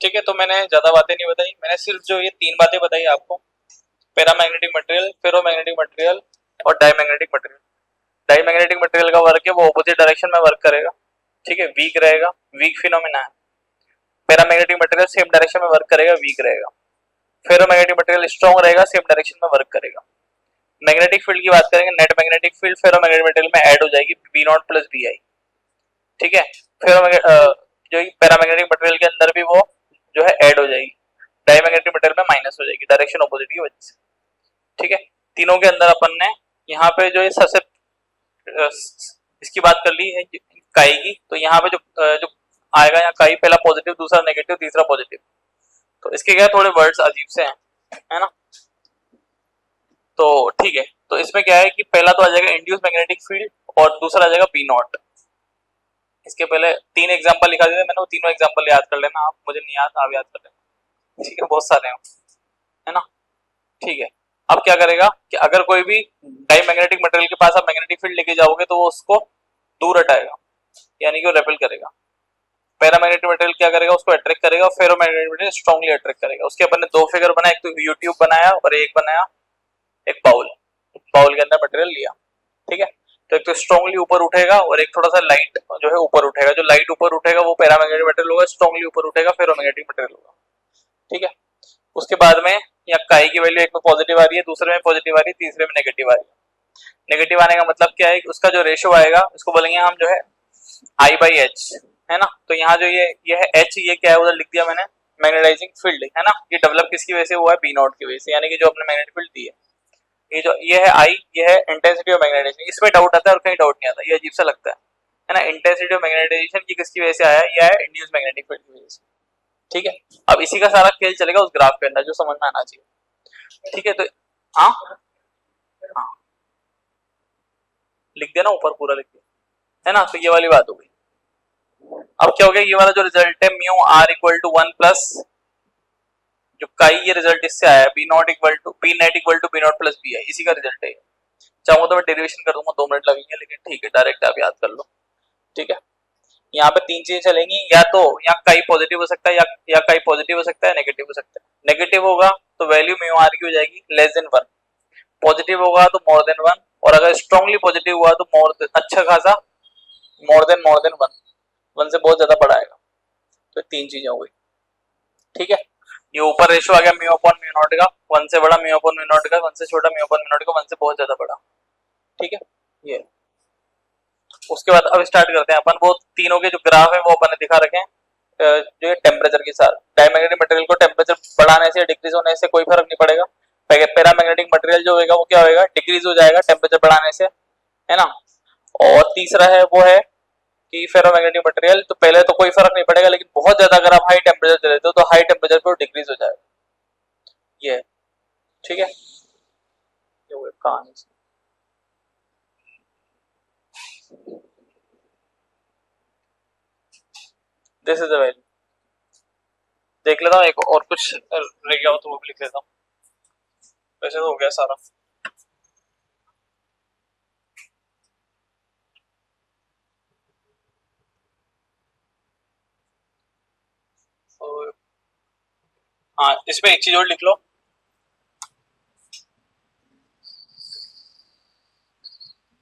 ठीक है, तो मैंने ज्यादा बातें नहीं बताई, मैंने सिर्फ जो ये तीन बातें बताई आपको, पैरामैग्नेटिक मटेरियल, फेरोमैग्नेटिक मटेरियल और डायमैग्नेटिक मटेरियल। डायमैग्नेटिक मटेरियल का वर्क है वो ऑपोजिट डायरेक्शन में वर्क करेगा, ठीक है, वीक रहेगा, वीक फिनोमेना है। पैरामैग्नेटिक मटेरियल सेम डायरेक्शन में वर्क करेगा, वीक रहेगा। फेरोमैग्नेटिक मटेरियल स्ट्रॉन्ग रहेगा, सेम डायरेक्शन में वर्क करेगा। मैग्नेटिक फील्ड की बात करेंगे, net magnetic field ferromagnetic material में ऐड हो जाएगी, B not plus B I, ठीक है। जो पैरामैग्नेटिक मटेरियल के अंदर भी वो जो है ऐड हो जाएगी, डायमैग्नेटिक मटेरियल में माइनस हो जाएगी डायरेक्शन ऑपोजिट की वजह से, ठीक है। तीनों के अंदर अपन ने यहाँ पे जो सबसे इसकी बात कर ली है काई की, तो यहाँ पे जो आएगा यहाँ काई, पहला पॉजिटिव, दूसरा नेगेटिव, तीसरा पॉजिटिव। तो इसके क्या थोड़े वर्ड्स अजीब से हैं, है ना। तो ठीक है, तो इसमें क्या है कि पहला तो आ जाएगा इंड्यूस मैग्नेटिक फील्ड और दूसरा आ जाएगा बी नॉट। इसके पहले तीन एग्जांपल लिखा दिए मैंने, वो तीनों एग्जांपल याद कर लेना आप, मुझे नहीं याद, आप याद कर लेना, ठीक है, बहुत सारे हैं, है ना। ठीक है, अब क्या करेगा कि अगर कोई भी डायमैग्नेटिक मटेरियल के पास आप मैग्नेटिक फील्ड लेके जाओगे तो वो उसको दूर हटाएगा, यानी कि वो रेपेल करेगा। पैरामैग्नेटिक मटेरियल क्या करेगा, उसको अट्रैक्ट करेगा, और फेरोमैग्नेटिक मटेरियल स्ट्रांगली अट्रैक्ट करेगा। उसके अपन ने दो फिगर बनाए, एक तो यूट्यूब बनाया और एक बनाया एक बाउल, बाउल के अंदर मटेरियल लिया, ठीक है। तो एक तो स्ट्रांगली ऊपर उठेगा और एक थोड़ा सा लाइट जो है ऊपर उठेगा, जो लाइट ऊपर उठेगा वो पैरामैग्नेटिक मटेरियल होगा, स्ट्रांगली ऊपर उठेगा फेरोमैग्नेटिक मटेरियल होगा, ठीक है। उसके बाद में यहाँ काई की वैल्यू एक में पॉजिटिव आ रही है, दूसरे में पॉजिटिव आ रही है, तीसरे में नेगेटिव आ रही है। नेगेटिव आने का मतलब क्या है, उसका जो रेशियो आएगा उसको बोलेंगे हम जो है आई बाई एच, है ना। तो यहाँ जो ये है एच, ये क्या है उधर लिख दिया मैंने, मैग्नेटाइजिंग फील्ड, है ना। ये डेवलप किसकी वजह से हुआ है, बी नॉट की वजह से, यानी कि जो अपने मैग्नेटिक फील्ड दी है। ये है आई, ये है इंटेंसिटी ऑफ मैग्नेटाइजेशन। इसमें डाउट आता है और कहीं डाउट नहीं आता, ये अजीब सा लगता है ना। इंटेंसिटी ऑफ मैग्नेटाइजेशन की किसकी वजह से आया, ये है इंड्यूस मैग्नेटिक फील्ड की वजह से, ठीक है। अब इसी का सारा खेल चलेगा उस ग्राफ के अंदर, जो समझ में आना चाहिए, ठीक है। तो हाँ हाँ, लिख दिया ना, ऊपर पूरा लिख दिया, है ना। तो ये वाली बात हो गई। अब क्या हो गया, ये वाला जो रिजल्ट है mu R equal to 1 plus जो काई, ये रिजल्ट इससे आया है, B not equal to be net equal to be not plus B आई, इसी का रिजल्ट है। चाहूँ तो मैं डेरिवेशन कर दूंगा, 2 मिनट लगेंगे, लेकिन ठीक है, डायरेक्ट आप याद कर लो, ठीक है। यहाँ पे तीन चीजें चलेंगी, या तो यहाँ काई पॉजिटिव हो सकता है, या काई पॉजिटिव हो सकता है, नेगेटिव हो सकता है। नेगेटिव होगा तो वैल्यू म्यू आर की हो जाएगी लेस देन 1, पॉजिटिव होगा तो मोर देन 1, और अगर स्ट्रांगली पॉजिटिव हुआ तो अच्छा खासा मोर देन 1, 1 से बहुत ज्यादा बड़ा आएगा। तो तीन चीजें हो गई, ठीक है। ये ऊपर रेशियो आ गया म्यू अपॉन म्यू नॉट का, 1 से बड़ा म्यू अपॉन म्यू नॉट का, 1 से छोटा म्यू अपॉन म्यू नॉट का, 1 से बहुत ज्यादा बड़ा, ठीक है। ये उसके बाद अब स्टार्ट करते हैं अपन, वो तीनों के जो ग्राफ है वो अपन ने दिखा रखे हैं, जो टेम्परेचर के साथ। डायमैग्नेटिक मटेरियल को टेम्परेचर बढ़ाने से डिक्रीज होने से कोई फर्क नहीं पड़ेगा, पैरामैग्नेटिक मटेरियल जो होगा वो क्या होगा, डिक्रीज हो जाएगा टेम्परेचर बढ़ाने से, है ना। और तीसरा है वो है कि फेरोमैग्नेटिक मटेरियल, तो पहले तो कोई फर्क नहीं पड़ेगा, लेकिन बहुत ज्यादा अगर आप हाई टेम्परेचर दे देते हो तो हाई टेम्परेचर पे डिक्रीज हो जाएगा, ये ठीक है। ये वो कहानी दिस इज द वैल्यू। देख लेता हूँ एक और कुछ रह गया हो तो वो भी लिख लेता हूँ, वैसे तो हो गया सारा। और हाँ, इसमें एक चीज और लिख लो,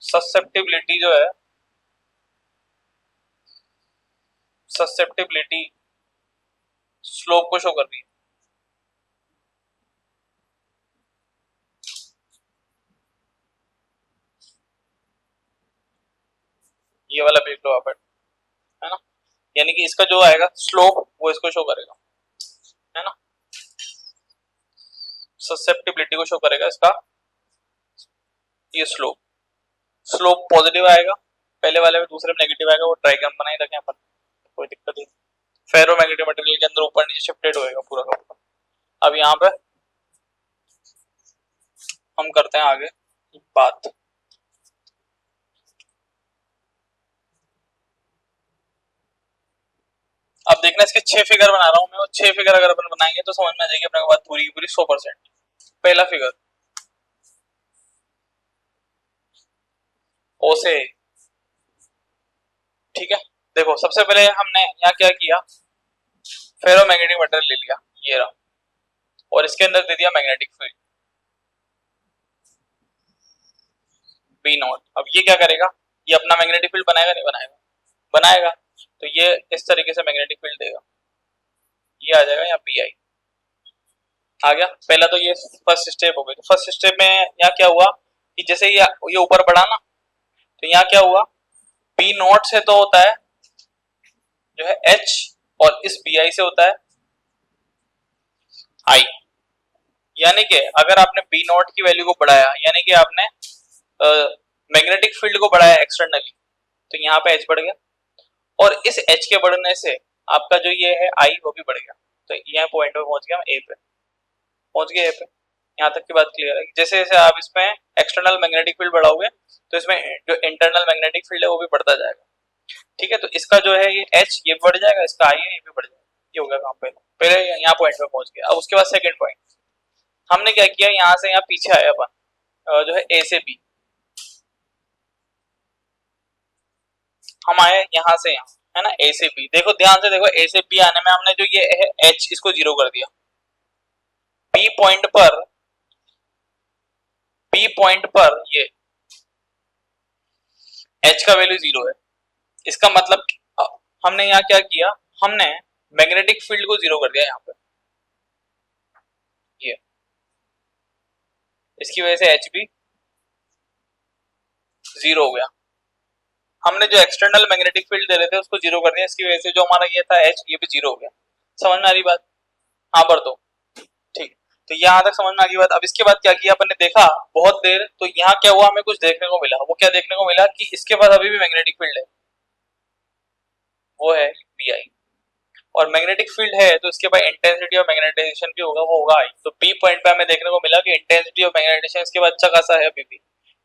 ससेप्टिबिलिटी जो है, ससेप्टिबिलिटी स्लोप को शो कर रही है। ये वाला भी लिख लो आप, है ना, यानी कि इसका जो आएगा स्लोप वो इसको शो करेगा, है ना, ससेप्टिबिलिटी को शो करेगा इसका ये स्लोप। स्लोप पॉजिटिव आएगा पहले वाले में, दूसरे में नेगेटिव आएगा, वो ट्राइग्राम बनाए रखें अपन, कोई दिक्कत नहीं। फेरोमैग्नेटिक मटेरियल के अंदर ऊपर नीचे शिफ्टेड होएगा पूरा का पूरा। अब यहाँ पे हम करते हैं आगे बात। अब देखना इसके 6 फिगर बना रहा हूं मैं, और 6 फिगर अगर अपन बनाएंगे तो समझ में आ जाएगी अपने को बात पूरी की पूरी 100%। पहला फिगर ओ से, ठीक है। देखो सबसे पहले हमने यहाँ क्या किया, फेरोमैग्नेटिक मटेरियल ले लिया, ये रहा, और इसके अंदर दे दिया मैग्नेटिक फील्ड बी नॉट। अब ये क्या करेगा, ये अपना मैग्नेटिक फील्ड बनाएगा नहीं बनाएगा, बनाएगा, तो ये इस तरीके से मैग्नेटिक फील्ड देगा, ये आ जाएगा यहाँ पी आई आ गया। पहला तो ये फर्स्ट स्टेप हो गई। तो फर्स्ट स्टेप में यहाँ क्या हुआ कि जैसे ये ऊपर बढ़ा ना, तो यहाँ क्या हुआ, बी नॉट से तो होता है जो है एच, और इस बी आई से होता है आई। यानी कि अगर आपने बी नॉट की वैल्यू को बढ़ाया, यानी कि आपने मैग्नेटिक फील्ड को बढ़ाया एक्सटर्नली, तो यहाँ पे एच बढ़ गया, और इस एच के बढ़ने से आपका जो ये है आई वो भी बढ़ गया। तो यहाँ पॉइंट पे पहुंच गया, ए पे पहुंच गया, ए पे। यहाँ तक की बात क्लियर है। जैसे जैसे आप इसमें एक्सटर्नल मैग्नेटिक फील्ड बढ़ाओगे तो इसमें जो इंटरनल मैग्नेटिक फील्ड है वो भी बढ़ता जाएगा, ठीक है। तो इसका जो है ये एच ये बढ़ जाएगा, इसका आई है ये भी बढ़ जाएगा, ये हो गया काम। पहले पहले यहाँ पॉइंट पे पहुंच गया। अब उसके बाद सेकंड पॉइंट हमने क्या किया, यहाँ से यहाँ पीछे आया अपन जो है ए से बी, हम आए यहाँ से यहाँ, है ना, ए से बी। देखो ध्यान से देखो, ए से बी आने में हमने जो ये है एच इसको जीरो कर दिया, बी पॉइंट पर ये एच का वैल्यू जीरो है। इसका मतलब हमने यहाँ क्या किया, हमने मैग्नेटिक फील्ड को जीरो कर दिया यहाँ पे, ये इसकी वजह से एच भी जीरो हो गया। हमने जो एक्सटर्नल मैग्नेटिक फील्ड दे रहे थे उसको जीरो कर दिया, इसकी वजह से जो हमारा ये था एच ये भी जीरो हो गया। समझ में आ रही बात, हाँ पर तो ठीक। तो यहाँ तक समझ में आ गई बात। अब इसके बाद क्या किया अपन ने, देखा बहुत देर, तो यहाँ क्या हुआ, हमें कुछ देखने को मिला। वो क्या देखने को मिला कि इसके पास अभी भी मैग्नेटिक फील्ड है, वो है बी आई, और मैग्नेटिक फील्ड है तो इसके बाद इंटेंसिटी ऑफ मैग्नेटाइजेशन भी होगा, वो होगा आई। तो बी पॉइंट पे हमें देखने को मिला कि इंटेंसिटी ऑफ मैग्नेटाइजेशन इसके बाद अच्छा खासा है अभी भी,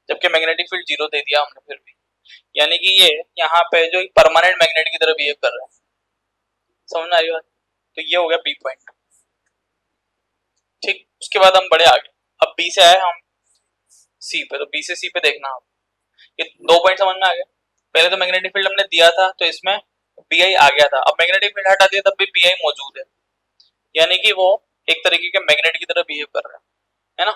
जबकि मैग्नेटिक फील्ड जीरो दे दिया हमने फिर भी, यानी कि ये यहाँ पे जो परमानेंट मैग्नेट की तरह बिहेव कर रहा है। समझ में आ रही बात। तो ये हो गया बी पॉइंट, ठीक। उसके बाद हम बढ़े आगे, अब बी से आए हम सी पे, तो बी से सी पे देखना आप, ये दो पॉइंट समझ में आ गए। पहले तो मैग्नेटिक फील्ड हमने दिया था तो इसमें बी आई आ गया था, अब मैग्नेटिक फील्ड हटा दिया तब भी बी आई मौजूद है, यानी कि वो एक तरीके के मैग्नेट की तरह बिहेव कर रहा है ना,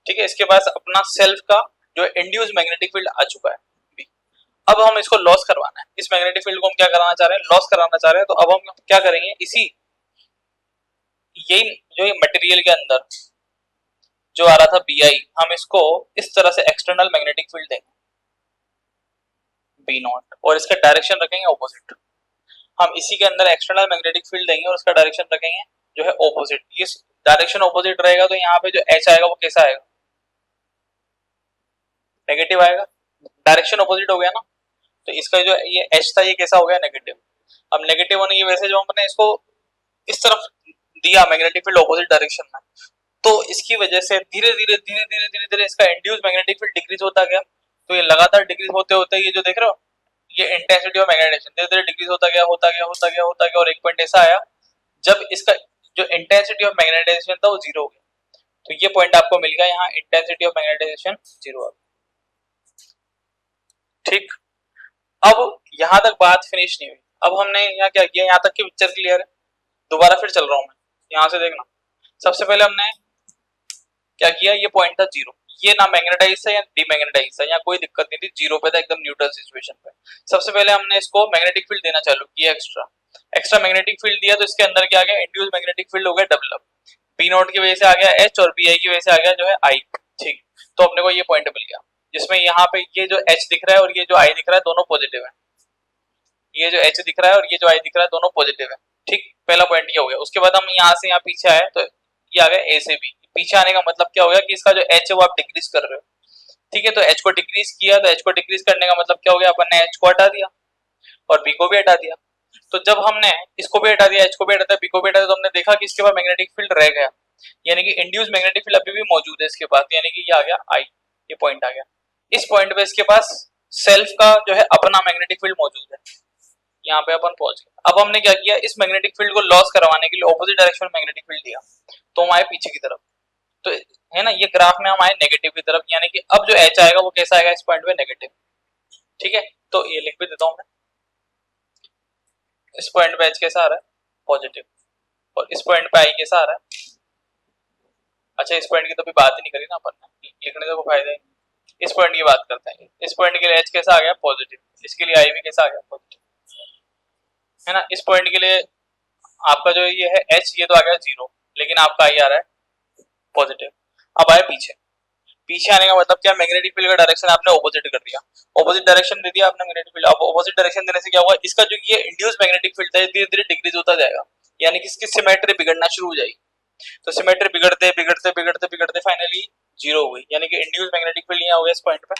ठीक है। इसके पास अपना सेल्फ का जो इंड्यूस मैग्नेटिक फील्ड आ चुका है बी। अब हम इसको लॉस करवाना है, इस मैग्नेटिक फील्ड को हम क्या कराना चाह रहे हैं, लॉस कराना चाह रहे हैं। तो अब हम क्या करेंगे, इसी यही जो ये मटेरियल के अंदर जो आ रहा था बी आई, हम इसको इस तरह से एक्सटर्नल मैग्नेटिक फील्ड देंगे बी नॉट, और इसका डायरेक्शन रखेंगे ऑपोजिट। हम इसी के अंदर एक्सटर्नल मैग्नेटिक फील्ड देंगे और इसका डायरेक्शन रखेंगे जो है ऑपोजिट, ये डायरेक्शन ऑपोजिट रहेगा तो यहाँ पे जो एच आएगा वो कैसा आएगा, नेगेटिव आएगा, डायरेक्शन ऑपोजिट हो गया ना। तो इसका जो ये एच था ये कैसा हो गया, नेगेटिव। अब नेगेटिव होने की वजह से जो हमने इसको इस तरफ दिया मैग्नेटिक फील्ड ऑपोजिट डायरेक्शन में, तो इसकी वजह से धीरे धीरे धीरे धीरे धीरे धीरे इसका इंड्यूस मैग्नेटिक फील्ड डिक्रीज होता गया। तो ये लगातार डिक्रीज होते होते ये जो देख रहे हो ये इंटेंसिटी ऑफ मैग्नेटाइजेशन धीरे धीरे डिक्रीज होता गया होता गया होता गया होता गया और एक पॉइंट ऐसा आया जब इसका जो इंटेंसिटी ऑफ मैग्नेटाइजेशन था वो जीरो हो गया। तो ये पॉइंट आपको मिल गया यहाँ, इंटेंसिटी ऑफ मैग्नेटाइजेशन जीरो आ गया। ठीक, अब यहाँ तक बात फिनिश नहीं हुई। अब हमने यहाँ क्या किया, यहाँ तक की पिक्चर क्लियर है, दोबारा फिर चल रहा हूँ मैं, यहाँ से देखना। सबसे पहले हमने क्या किया, ये पॉइंट था जीरो, ये ना मैग्नेटाइज है या डीमैग्नेटाइज है, यहाँ कोई दिक्कत नहीं थी, जीरो पे था, एकदम न्यूट्रल सिचुएशन पे। सबसे पहले हमने इसको मैग्नेटिक फील्ड देना चालू किया, एक्स्ट्रा मैग्नेटिक फील्ड दिया, तो इसके अंदर क्या आ गया, इंड्यूस मैग्नेटिक फील्ड हो गया डेवलप, बी नॉट की वजह से आ गया एच और बी आई की वजह से आ गया जो है आई। ठीक, तो अपने को ये पॉइंट मिल गया जिसमें यहाँ पे ये जो एच दिख रहा है और ये जो आई दिख रहा है दोनों पॉजिटिव है, ये जो एच दिख रहा है और ये जो आई दिख रहा है दोनों पॉजिटिव है। ठीक, पहला पॉइंट ये हो गया। उसके बाद हम यहाँ से यहाँ पीछे आए तो ये आ गया ए से बी, पीछे आने का मतलब क्या हो गया कि इसका जो एच है वो आप डिक्रीज कर रहे हो। ठीक है, तो एच को डिक्रीज किया, तो एच को डिक्रीज करने का मतलब क्या हो गया, अपन ने एच को हटा दिया और बी को भी हटा दिया। तो जब हमने इसको भी हटा दिया, एच को भी हटा दिया, बी को भी हटा दिया, तो हमने देखा कि इसके पास मैग्नेटिक फील्ड रह गया, यानी कि इंड्यूस मैग्नेटिक फील्ड अभी भी मौजूद है इसके पास, यानी कि ये आ गया आई, ये पॉइंट आ गया। इस पॉइंट पे इसके पास सेल्फ का जो है अपना मैग्नेटिक फील्ड मौजूद है, यहाँ पे अपन पहुंच गए। अब हमने क्या किया, इस मैग्नेटिक फील्ड को लॉस करवाने के लिए ऑपोजिट डायरेक्शन में मैग्नेटिक फील्ड दिया, तो हम आए पीछे की तरफ, तो है ना, ये ग्राफ में हम आए नेगेटिव की तरफ, यानी कि अब जो एच आएगा वो कैसा आएगा, इस पॉइंट पे नेगेटिव। ठीक है, तो ये लिख भी देता हूं मैं, इस पॉइंट पे एच कैसा आ रहा है, पॉजिटिव, और इस पॉइंट पे आई कैसा आ रहा है। अच्छा, इस पॉइंट की तो भी बात ही नहीं करी ना अपन ने, लिखने का कोई फायदा ही नहीं। इस पॉइंट की बात करते हैं, इस पॉइंट के लिए एच कैसा आ गया, पॉजिटिव, इसके लिए आई भी कैसा आ गया, पॉजिटिव, है ना। इस पॉइंट के लिए आपका जो ये है एच, ये तो आ गया जीरो, लेकिन आपका आई आ रहा है पॉजिटिव। अब आए पीछे, पीछे आने का मतलब क्या, मैग्नेटिक फील्ड का डायरेक्शन आपने ऑपोजिट कर दिया, ऑपोजिट डायरेक्शन दे दिया आपने मैग्नेटिक फील्ड। अब ऑपोजिट डायरेक्शन देने से क्या हुआ, इसका जो ये इंड्यूस मैग्नेटिक फील्ड है धीरे धीरे डिक्रीज होता जाएगा, यानी कि इसकी सिमेट्री बिगड़ना शुरू हो जाएगी। तो सिमेट्री बिगड़ते बिगड़ते बिगड़ते बिगड़ते फाइनली जीरो हो गई, यानी कि इंड्यूस मैग्नेटिक फील्ड यहाँ हो गया, इस पॉइंट पे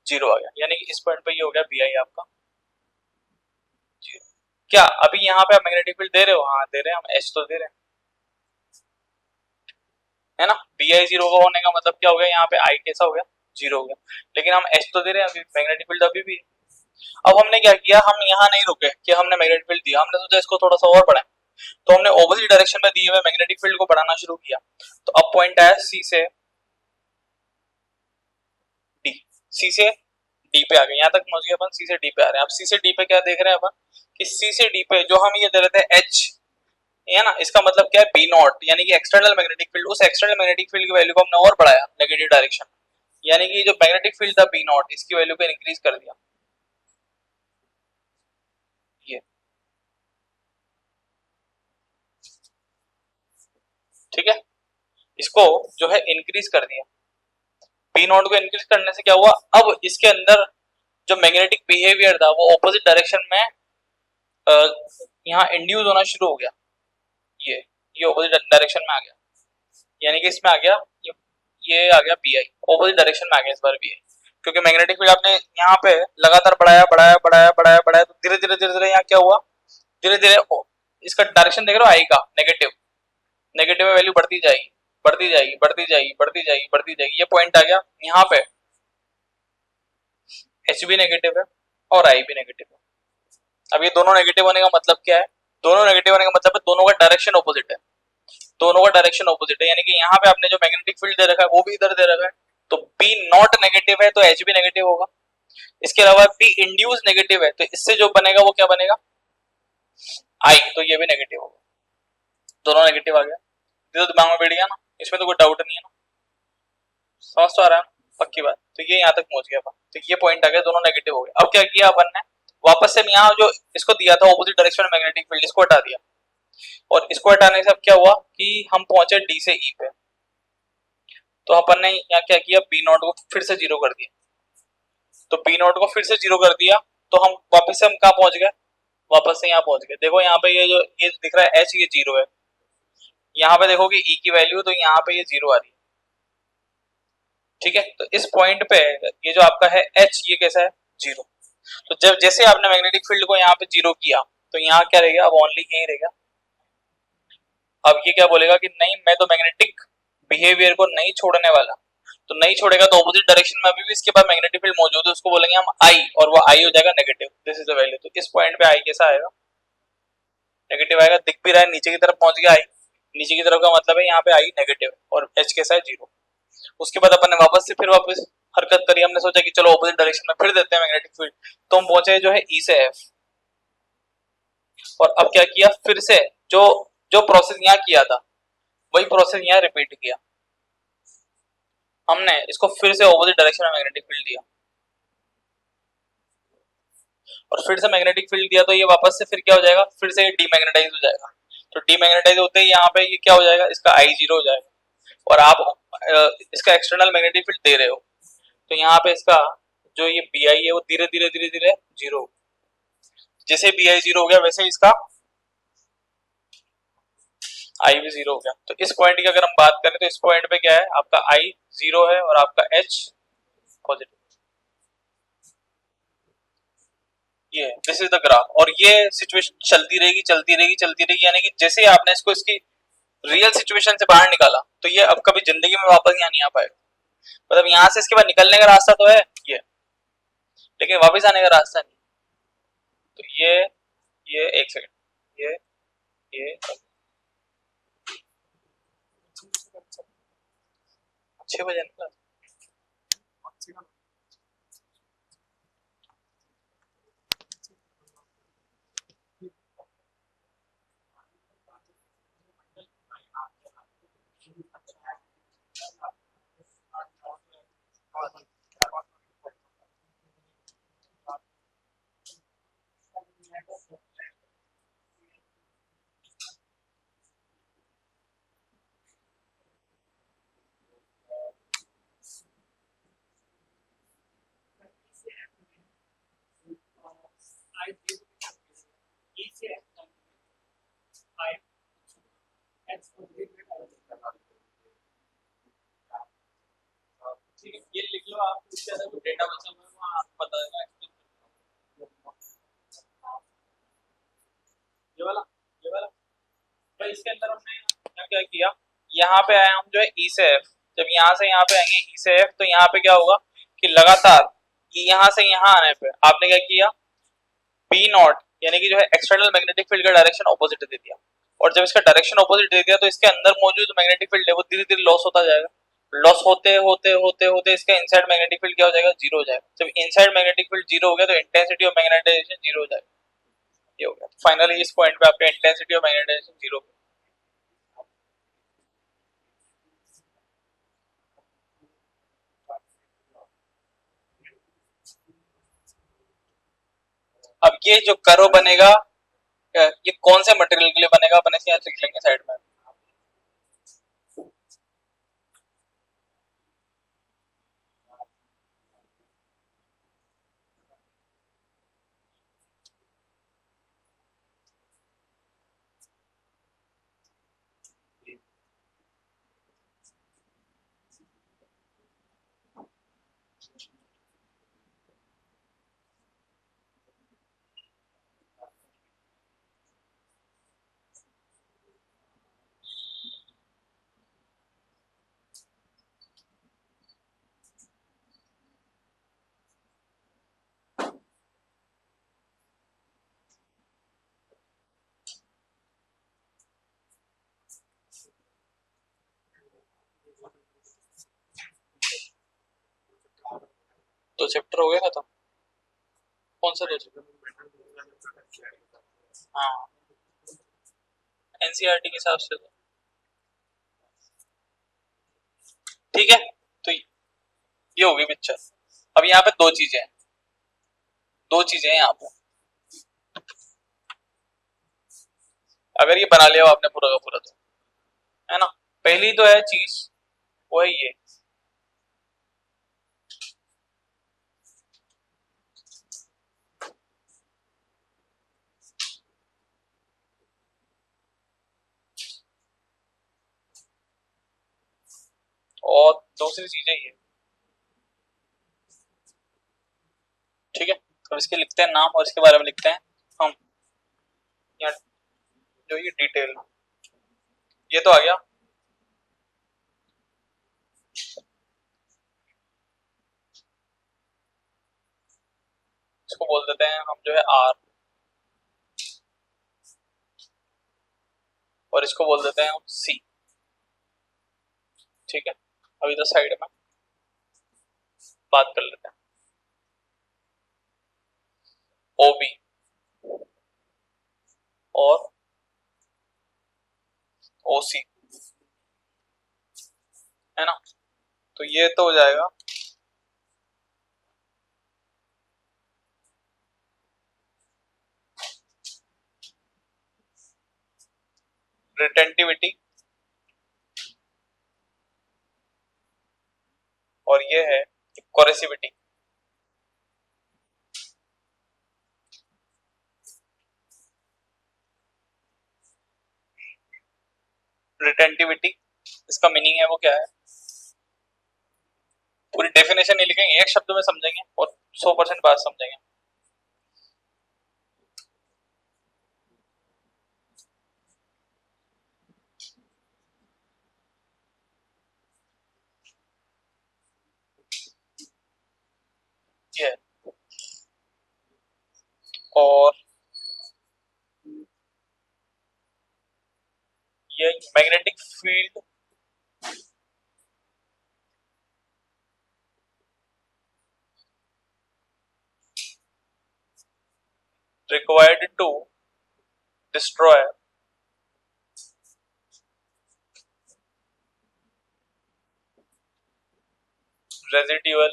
जीरो आ गया, यानी कि इस पॉइंट पे ये हो गया बी आई आपका जीरो। क्या अभी यहाँ पे आप मैग्नेटिक फील्ड दे रहे हो, हाँ दे रहे हैं हम, एच तो दे रहे हैं, है ना। बी आई जीरो का होने का मतलब क्या हो गया, यहाँ पे आई कैसा हो गया, जीरो हो गया, लेकिन हम एच तो दे रहे हैं, अभी मैग्नेटिक फील्ड अभी भी। अब हमने क्या किया, हम यहाँ नहीं रुके कि हमने मैग्नेटिक फील्ड दिया, हमने सोचा इसको थोड़ा सा और बढ़ाएं, तो हमने ऑपोजिट डायरेक्शन में दिए हुए मैग्नेटिक फील्ड को बढ़ाना शुरू किया। तो अब पॉइंट आया सी से डी, सी से डी पे आ गए, यहाँ तक पहुंच गए अपन, सी से डी पे आ रहे हैं। अब सी से डी पे क्या देख रहे हैं अपन कि सी से डी पे जो हम ये दे रहे थे एच, है ना, इसका मतलब क्या है, बी नॉट, यानी कि एक्सटर्नल मैग्नेटिक फील्ड, उस एक्सटर्नल मैग्नेटिक फील्ड की वैल्यू को हमने और बढ़ाया नेगेटिव डायरेक्शन में, यानी कि जो मैग्नेटिक फील्ड था बी नॉट, इसकी वैल्यू को इंक्रीज कर दिया, ये ठीक है, इसको जो है इंक्रीज कर दिया, बी नॉट को इंक्रीज करने से क्या हुआ, अब इसके अंदर जो मैग्नेटिक बिहेवियर था वो ऑपोजिट डायरेक्शन में यहाँ इंड्यूस होना शुरू हो गया, ये ऑपोजिट डायरेक्शन में आ गया, यानी कि इसमें आ गया ये आ गया बी आई, ऑपोजिट डायरेक्शन में आ गया इस बार बी आई, क्योंकि मैग्नेटिक फील्ड आपने यहाँ पे लगातार बढ़ाया बढ़ाया बढ़ाया बढ़ाया बढ़ाया, तो धीरे धीरे धीरे धीरे यहाँ क्या हुआ, धीरे धीरे इसका डायरेक्शन देख रहे हो आई का, नेगेटिव, नेगेटिव में वैल्यू बढ़ती जाएगी बढ़ती जाएगी बढ़ती जाएगी बढ़ती जाएगी बढ़ती जाएगी, ये पॉइंट आ गया यहाँ पे एच भी नेगेटिव है और आई भी नेगेटिव है। अब ये दोनों नेगेटिव होने का मतलब क्या है, दोनों नेगेटिव होने का मतलब है दोनों का डायरेक्शन ऑपोजिट है, दोनों का डायरेक्शन ऑपोजिट है, यानी कि यहाँ पे आपने जो मैग्नेटिक फील्ड दे रखा है वो भी इधर दे रखा है, तो बी नॉट नेगेटिव है तो एच भी नेगेटिव होगा। इसके अलावा बी इंड्यूस नेगेटिव है तो इससे जो बनेगा वो क्या बनेगा, आई, तो ये भी नेगेटिव होगा, दोनों नेगेटिव आ गया, ये तो दिमाग में बैठ गया ना, इसमें तो कोई डाउट नहीं है ना, समझ तो आ रहा है पक्की बात। तो ये यहाँ तक पहुंच गया अपन, तो ये पॉइंट आ गया, दोनों नेगेटिव हो गए। अब क्या किया अपन ने, वापस से यहाँ जो इसको दिया था ऑपोजिट डायरेक्शन में मैग्नेटिक फील्ड, इसको हटा दिया, और इसको हटाने से अब क्या हुआ कि हम पहुंचे डी से ई पे, तो अपन ने यहाँ क्या किया, बी नॉट को फिर से जीरो कर दिया, तो बी नॉट को फिर से जीरो कर दिया, तो हम वापस से हम कहाँ पहुंच गए, वापस से यहाँ पहुंच गए। देखो यहाँ पे ये जो ये दिख रहा है एच, ये जीरो है, यहाँ पे देखोगे ई की वैल्यू, तो यहाँ पे ये 0 आ रही है। ठीक है, तो इस पॉइंट पे ये जो आपका है एच, ये कैसा है, 0। तो जब जैसे आपने मैग्नेटिक फील्ड को यहाँ पे 0 किया, तो यहाँ क्या रहेगा, अब ओनली यही रहेगा। अब ये क्या बोलेगा कि नहीं, मैं तो मैग्नेटिक बिहेवियर को नहीं छोड़ने वाला। तो नहीं छोड़ेगा तो ऑपोजिट डायरेक्शन में अभी भी इसके पास मैग्नेटिक फील्ड मौजूद है, उसको बोलेंगे हम आई, और वो आई हो जाएगा negative. This is the value. तो इस पॉइंट पे आई कैसा आएगा, नेगेटिव आएगा। दिख भी रहा है नीचे की तरफ पहुंच गया आई, नीचे की तरफ का मतलब है यहाँ पे आई नेगेटिव और एच कैसा है, 0। उसके बाद अपन ने वापस हरकत करी, हमने सोचा कि चलो ऑपोजिट डायरेक्शन में फिर देते हैं मैग्नेटिक फील्ड। तो हम पहुंचे जो है ई से एफ, और अब क्या किया, फिर से जो जो प्रोसेस यहाँ किया था वही प्रोसेस यहाँ रिपीट किया। हमने इसको फिर से ऑपोजिट डायरेक्शन में मैग्नेटिक फील्ड दिया, और फिर से मैग्नेटिक फील्ड दिया, तो ये वापस से फिर क्या हो जाएगा, फिर से डीमैग्नेटाइज हो जाएगा। तो डीमैग्नेटाइज होते ही यहाँ पे ये क्या हो जाएगा, इसका आई 0 हो जाएगा, और आप इसका एक्सटर्नल मैग्नेटिक फील्ड दे रहे हो, तो यहाँ पे इसका जो ये बी आई है वो धीरे धीरे धीरे धीरे 0। जैसे बी आई 0 हो गया, वैसे इसका आई भी 0 हो गया। तो इस पॉइंट की अगर हम बात करें, तो इस पॉइंट पे क्या है, आपका आई 0 है और आपका एच पॉजिटिव। ये दिस इज द ग्राफ, और ये सिचुएशन चलती रहेगी चलती रहेगी चलती रहेगी, यानी कि जैसे आपने इसको इसकी रियल सिचुएशन से बाहर निकाला, तो ये अब कभी जिंदगी में वापस यहाँ नहीं आ पाएगा। मतलब यहाँ से इसके बाद निकलने का रास्ता तो है ये, लेकिन वापस आने का रास्ता नहीं। तो ये एक सेकंड, ये 6 बजे निकला। ठीक है, ये लिख लो आप, इसके अंदर जो डेटा बचा हुआ है वो आपको बता देना। ये वाला ये वाला भाई, इसके अंदर हमने क्या क्या किया, यहाँ पे आए हम जो है ई से एफ। जब यहाँ से यहाँ पे आएंगे ई से एफ, तो यहाँ पे क्या होगा कि लगातार कि यहाँ से यहाँ आने पे आपने क्या किया, बी नॉट यानी कि जो है एक्सटर्नल मैग्नेटिक फील्ड का डायरेक्शन ऑपोजिट दे दिया। और जब इसका डायरेक्शन ऑपोजिट दे दिया, तो इसके अंदर मौजूद मैग्नेटिक फील्ड है वो धीरे धीरे लॉस होता जाएगा। लॉस होते होते होते होते इसका इनसाइड मैग्नेटिक फील्ड क्या हो जाएगा, 0 हो जाएगा। जब इनसाइड मैग्नेटिक फील्ड 0 हो गया, तो इंटेंसिटी ऑफ मैग्नेटाइजेशन 0 हो जाएगा। ये हो गया फाइनली, इस पॉइंट पे आपका इंटेंसिटी ऑफ मैग्नेटाइजेशन 0। अब ये जो कर्व बनेगा, ये कौन से मटेरियल के लिए बनेगा, अपन इसे यहाँ लिख लेंगे साइड में। तो चैप्टर हो गया खत्म। कौन सा दो चैप्टर? हाँ, एनसीईआरटी के हिसाब से तो ठीक है। तो ये होगी पिक्चर। अब यहाँ पे दो चीजें हैं यहाँ पे। अगर ये बना लिया हो आपने पूरा का पूरा, तो है ना, पहली तो है चीज वो है ये, और दूसरी चीज है ये, ठीक है। अब इसके लिखते हैं नाम और इसके बारे में लिखते हैं हम, यहाँ जो ये डिटेल, ये तो आ गया। इसको बोल देते हैं हम जो है आर, और इसको बोल देते हैं हम सी, ठीक है। अभी तो साइड में बात कर लेते हैं। ओ बी और ओ सी, है ना। तो ये तो हो जाएगा रिटेंटिविटी, और ये है कोरेसिविटी। रिटेंटिविटी इसका मीनिंग है वो क्या है, पूरी डेफिनेशन नहीं लिखेंगे, एक शब्द में समझेंगे और 100% बात समझेंगे। ये और ये magnetic field required to destroy residual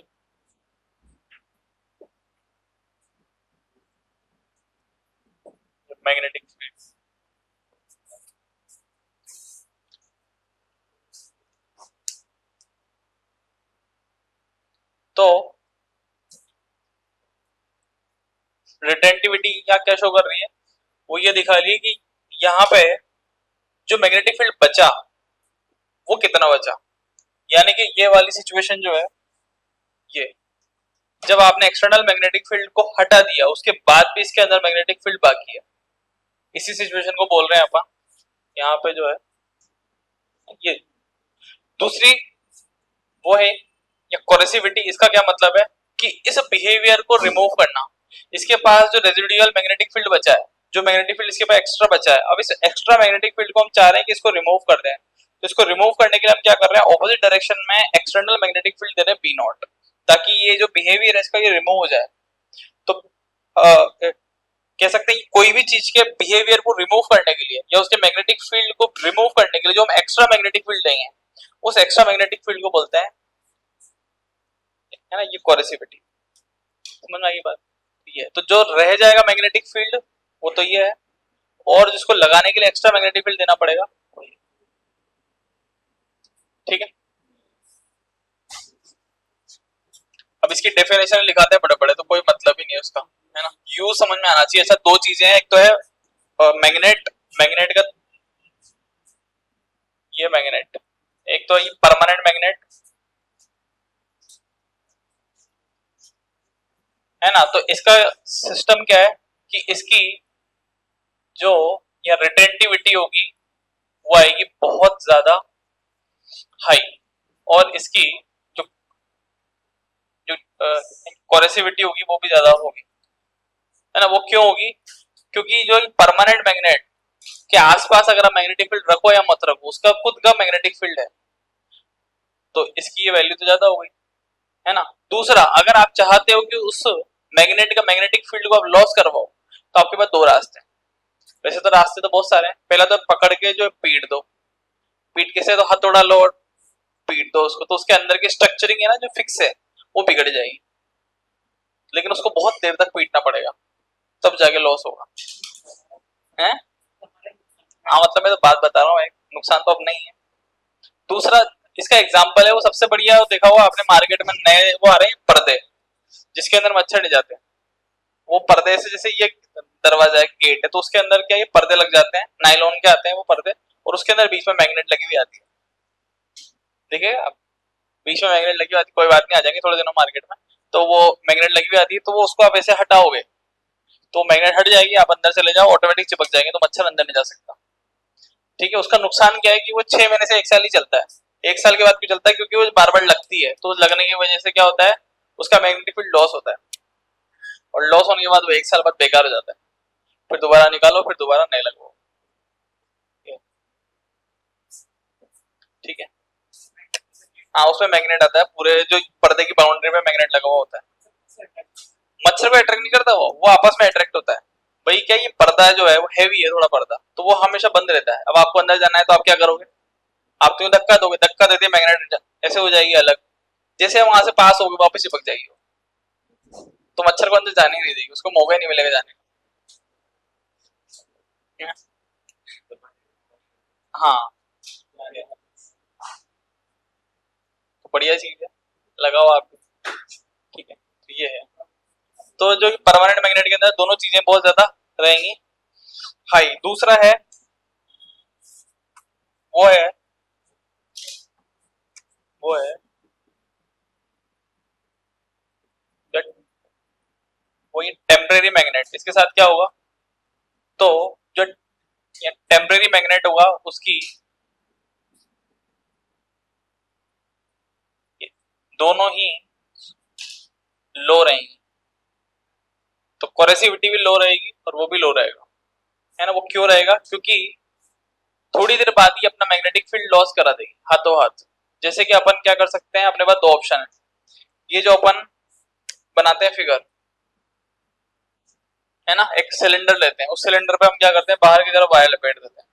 magnetic field। तो रिटेंटिविटी क्या क्या शो कर रही है, वो ये दिखा रही है कि यहाँ पे जो मैग्नेटिक फील्ड बचा वो कितना बचा, यानी कि ये वाली सिचुएशन जो है, ये जब आपने एक्सटर्नल मैग्नेटिक फील्ड को हटा दिया उसके बाद भी इसके अंदर मैग्नेटिक फील्ड बाकी है, इसी सिचुएशन को बोल रहे हैं अपन यहाँ पे जो है ये। दूसरी वो है या कोरेसिविटी, इसका क्या मतलब है कि इस बिहेवियर को रिमूव करना, इसके पास जो रेजिडुअल मैग्नेटिक फील्ड बचा है, जो मैग्नेटिक फील्ड इसके पास एक्स्ट्रा बचा है, अब इस एक्स्ट्रा मैग्नेटिक फील्ड को हम चाह रहे हैं कि इसको रिमूव कर दें। तो इसको रिमूव करने के लिए हम क्या कर रहे हैं, ऑपोजिट डायरेक्शन में एक्सटर्नल मैग्नेटिक फील्ड दे रहे हैं बी नॉट, ताकि ये जो बिहेवियर है इसका ये रिमूव हो जाए। तो कह सकते हैं कोई भी चीज के बिहेवियर को रिमूव करने के लिए या उसके मैग्नेटिक फील्ड को रिमूव करने के लिए जो हम एक्स्ट्रा मैग्नेटिक फील्ड देंगे उस एक्स्ट्रा मैग्नेटिक फील्ड को बोलते हैं, है ना, ये कोरेसिविटी। समझ में आई बात, ये तो जो रह जाएगा मैग्नेटिक फील्ड वो तो ये है, और जिसको लगाने के लिए एक्स्ट्रा मैग्नेटिक फील्ड देना पड़ेगा, ठीक है। अब इसकी डेफिनेशन लिखाते हैं बड़े बड़े तो कोई मतलब ही नहीं है उसका, है ना, यूज समझ में आना चाहिए। अच्छा दो चीजें हैं, एक तो है मैग्नेट, मैग्नेट का ये मैग्नेट, एक तो ये परमानेंट मैग्नेट, है ना। तो इसका सिस्टम क्या है कि इसकी जो या रिटेंटिविटी होगी वो आएगी बहुत ज्यादा हाई, और इसकी जो जो कोरेसिविटी होगी वो भी ज्यादा होगी, है ना। वो क्यों होगी, क्योंकि जो परमानेंट मैग्नेट के आसपास अगर आप मैग्नेटिक फील्ड रखो या मत रखो उसका खुद का मैग्नेटिक फील्ड है, तो इसकी ये वैल्यू तो ज्यादा होगी, है ना। दूसरा, अगर आप चाहते हो कि उस मैग्नेट का मैग्नेटिक फील्ड को आप लॉस करवाओ तो आपके पास दो रास्ते हैं। वैसे तो रास्ते तो बहुत सारे हैं, पहला तो पकड़ के जो पीट दो, पीट के से तो हथौड़ा लो और पीट दो उसको, तो उसके अंदर की स्ट्रक्चरिंग है ना जो फिक्स है वो बिगड़ जाएगी, लेकिन उसको बहुत देर तक पीटना पड़ेगा तब जाके लॉस होगा, है। हाँ मतलब मैं तो बात बता रहा हूँ, नुकसान तो अब नहीं है। दूसरा इसका एग्जाम्पल है वो सबसे बढ़िया, देखा हुआ आपने मार्केट में नए वो आ रहे हैं पर्दे जिसके अंदर मच्छर नहीं जाते, वो पर्दे से, जैसे ये दरवाजा है गेट है तो उसके अंदर क्या ये पर्दे लग जाते हैं, नायलॉन के आते हैं वो पर्दे, और उसके अंदर बीच में मैग्नेट लगी हुई आती है, देखिए आप। बीच में मैग्नेट लगी हुई आती, कोई बात नहीं, आ जाएंगे थोड़े दिनों मार्केट में, तो वो मैग्नेट लगी हुई आती है, तो वो उसको आप ऐसे हटाओगे तो मैग्नेट हट जाएगी, आप अंदर चले जाओ, ऑटोमेटिक चिपक जाएंगे, तो मच्छर अंदर नहीं जा सकता। ठीक है, उसका नुकसान क्या है कि वो 6 महीने से 1 साल ही चलता है। 1 साल के बाद क्यों चलता है? क्योंकि वो बार बार लगती है, तो लगने की वजह से क्या होता है, उसका मैग्नेटिक फील्ड लॉस होता है, और लॉस होने के बाद वो 1 साल बाद बेकार हो जाता है, फिर दोबारा निकालो, फिर दोबारा नए लगवाओ। ठीक है, हाँ उसमें मैग्नेट आता है, पूरे जो पर्दे की बाउंड्री में मैग्नेट लगा हुआ होता है। मच्छर को अट्रैक्ट नहीं करता, वो आपस में अट्रैक्ट होता है। भाई क्या, ये पर्दा जो है वो हैवी है थोड़ा पर्दा, तो वो हमेशा बंद रहता है। अब आपको अंदर जाना है तो आप क्या करोगे, आप तो धक्का दोगे, धक्का देते मैग्नेट ऐसे हो जाएगी अलग, जैसे वहां से पास होगी वापस चिपक जाएगी, तो मच्छर को अंदर जाने ही नहीं देगी, उसको मौका ही नहीं मिलेगा जाने का। हाँ, तो बढ़िया चीज है, लगाओ आप। ठीक है, तो ये है, तो जो परमानेंट मैग्नेट के अंदर दोनों चीजें बहुत ज्यादा रहेंगी हाई। दूसरा है, वो है वो है वो ये टेम्परेरी मैग्नेट, इसके साथ क्या होगा, तो जो टेम्परेरी मैग्नेट होगा उसकी दोनों ही लो रहेंगी, तो कोरेसिविटी भी लो रहेगी और वो भी लो रहेगा, है ना। वो क्यों रहेगा, क्योंकि थोड़ी देर बाद ही अपना मैग्नेटिक फील्ड लॉस करा देगी हाथों हाथ। जैसे कि अपन क्या कर सकते हैं, अपने पास दो ऑप्शन है, ये जो अपन बनाते हैं फिगर, है ना, एक सिलेंडर लेते हैं, उस सिलेंडर पे हम क्या करते हैं, बाहर की तरफ वायर लपेट देते हैं।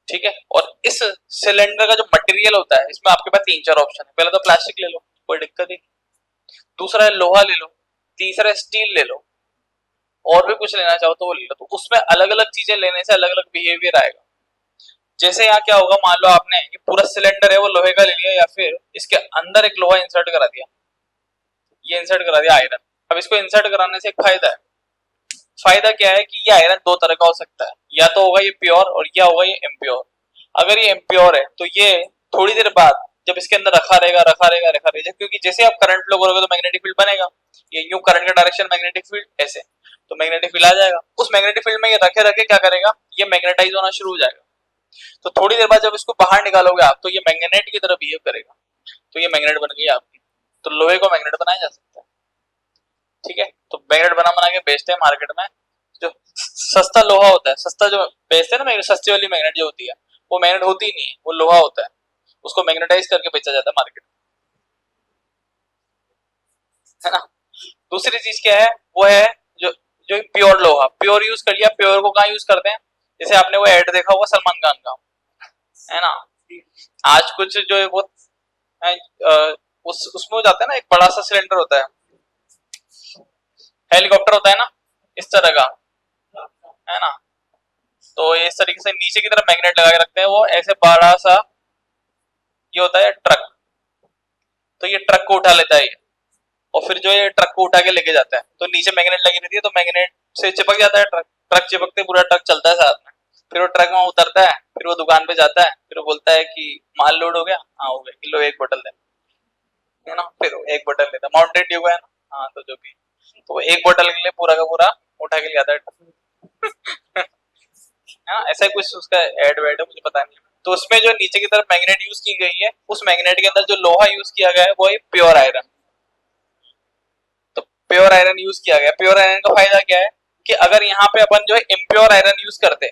ठीक है, और इस सिलेंडर का जो मटेरियल होता है, इसमें आपके पास 3-4 ऑप्शन है। पहले तो प्लास्टिक ले लो, कोई दिक्कत नहीं, दूसरा है लोहा ले लो, तीसरा है स्टील ले लो, और भी कुछ लेना चाहो तो वो ले लो। तो उसमें अलग अलग चीजें लेने से अलग अलग बिहेवियर आएगा। जैसे यहाँ क्या होगा, मान लो आपने ये पूरा सिलेंडर है वो लोहे का ले लिया, या फिर इसके अंदर एक लोहा इंसर्ट करा दिया, ये इंसर्ट करा दिया आयरन। अब इसको इंसर्ट कराने से एक फायदा है, फायदा क्या है कि ये आयरन दो तरह का हो सकता है, या तो होगा ये प्योर और या होगा ये इम्प्योर। अगर ये इम्प्योर है तो ये थोड़ी देर बाद जब इसके अंदर रखा रहेगा, क्योंकि जैसे आप करंट फ्लो करोगे तो मैग्नेटिक फील्ड बनेगा, ये यूं करंट का डायरेक्शन मैग्नेटिक फील्ड ऐसे, तो मैग्नेटिक फील्ड आ जाएगा। उस मैग्नेटिक फील्ड में ये रखे रखे क्या करेगा, ये मैग्नेटाइज होना शुरू हो जाएगा। तो थोड़ी देर बाद जब इसको बाहर निकालोगे आप, तो ये मैग्नेट की तरह बिहेव करेगा, तो ये मैग्नेट बन गई आपकी। तो लोहे को मैग्नेट बनाया जा सकता है। ठीक है, तो मैग्नेट बना के बेचते हैं मार्केट में। जो सस्ता लोहा होता है, सस्ता जो बेचते हैं ना मैग्नेट, सस्ती वाली मैग्नेट जो होती है, वो मैग्नेट होती ही नहीं है, वो लोहा होता है, उसको मैग्नेटाइज करके बेचा जाता है मार्केट में, है ना। दूसरी चीज क्या है, वो है जो जो प्योर लोहा, प्योर यूज कर लिया। प्योर को कहाँ यूज करते हैं, जैसे आपने वो एड देखा होगा सलमान खान का, है ना, आज कुछ जो है वो उसमें हो जाता है ना, एक बड़ा सा सिलेंडर होता है, हेलीकॉप्टर होता है ना, इस तरह का, है ना। तो ये इस तरीके से नीचे की तरफ मैग्नेट लगा के रखते हैं, वो ऐसे बड़ा सा ये होता है ट्रक, तो ये ट्रक को उठा लेता है ये, और फिर जो ये ट्रक को उठा के लेके जाता है, तो नीचे मैग्नेट लगी रहती है, तो मैग्नेट से चिपक जाता है ट्रक, ट्रक चिपकते पूरा ट्रक चलता है साथ में। फिर वो ट्रक में उतरता है, फिर वो दुकान पे जाता है, फिर वो बोलता है कि माल लोड हो गया, हाँ हो गया, किलो एक बोतल दे, है ना। फिर वो एक बोतल लेता है, माउंटेन ड्यू है ना, हाँ तो जो भी, तो वो एक बोतल के लिए पूरा का पूरा उठा के ले आता है। हाँ ऐसा ही कुछ उसका एड वेड है, मुझे पता नहीं। तो उसमें जो नीचे की तरफ मैग्नेट यूज की गई है, उस मैग्नेट के अंदर जो लोहा यूज किया गया है वो है प्योर आयरन। तो प्योर आयरन यूज किया गया, प्योर आयरन का फायदा क्या है कि अगर यहाँ पे अपन जो है इम्प्योर आयरन यूज करते,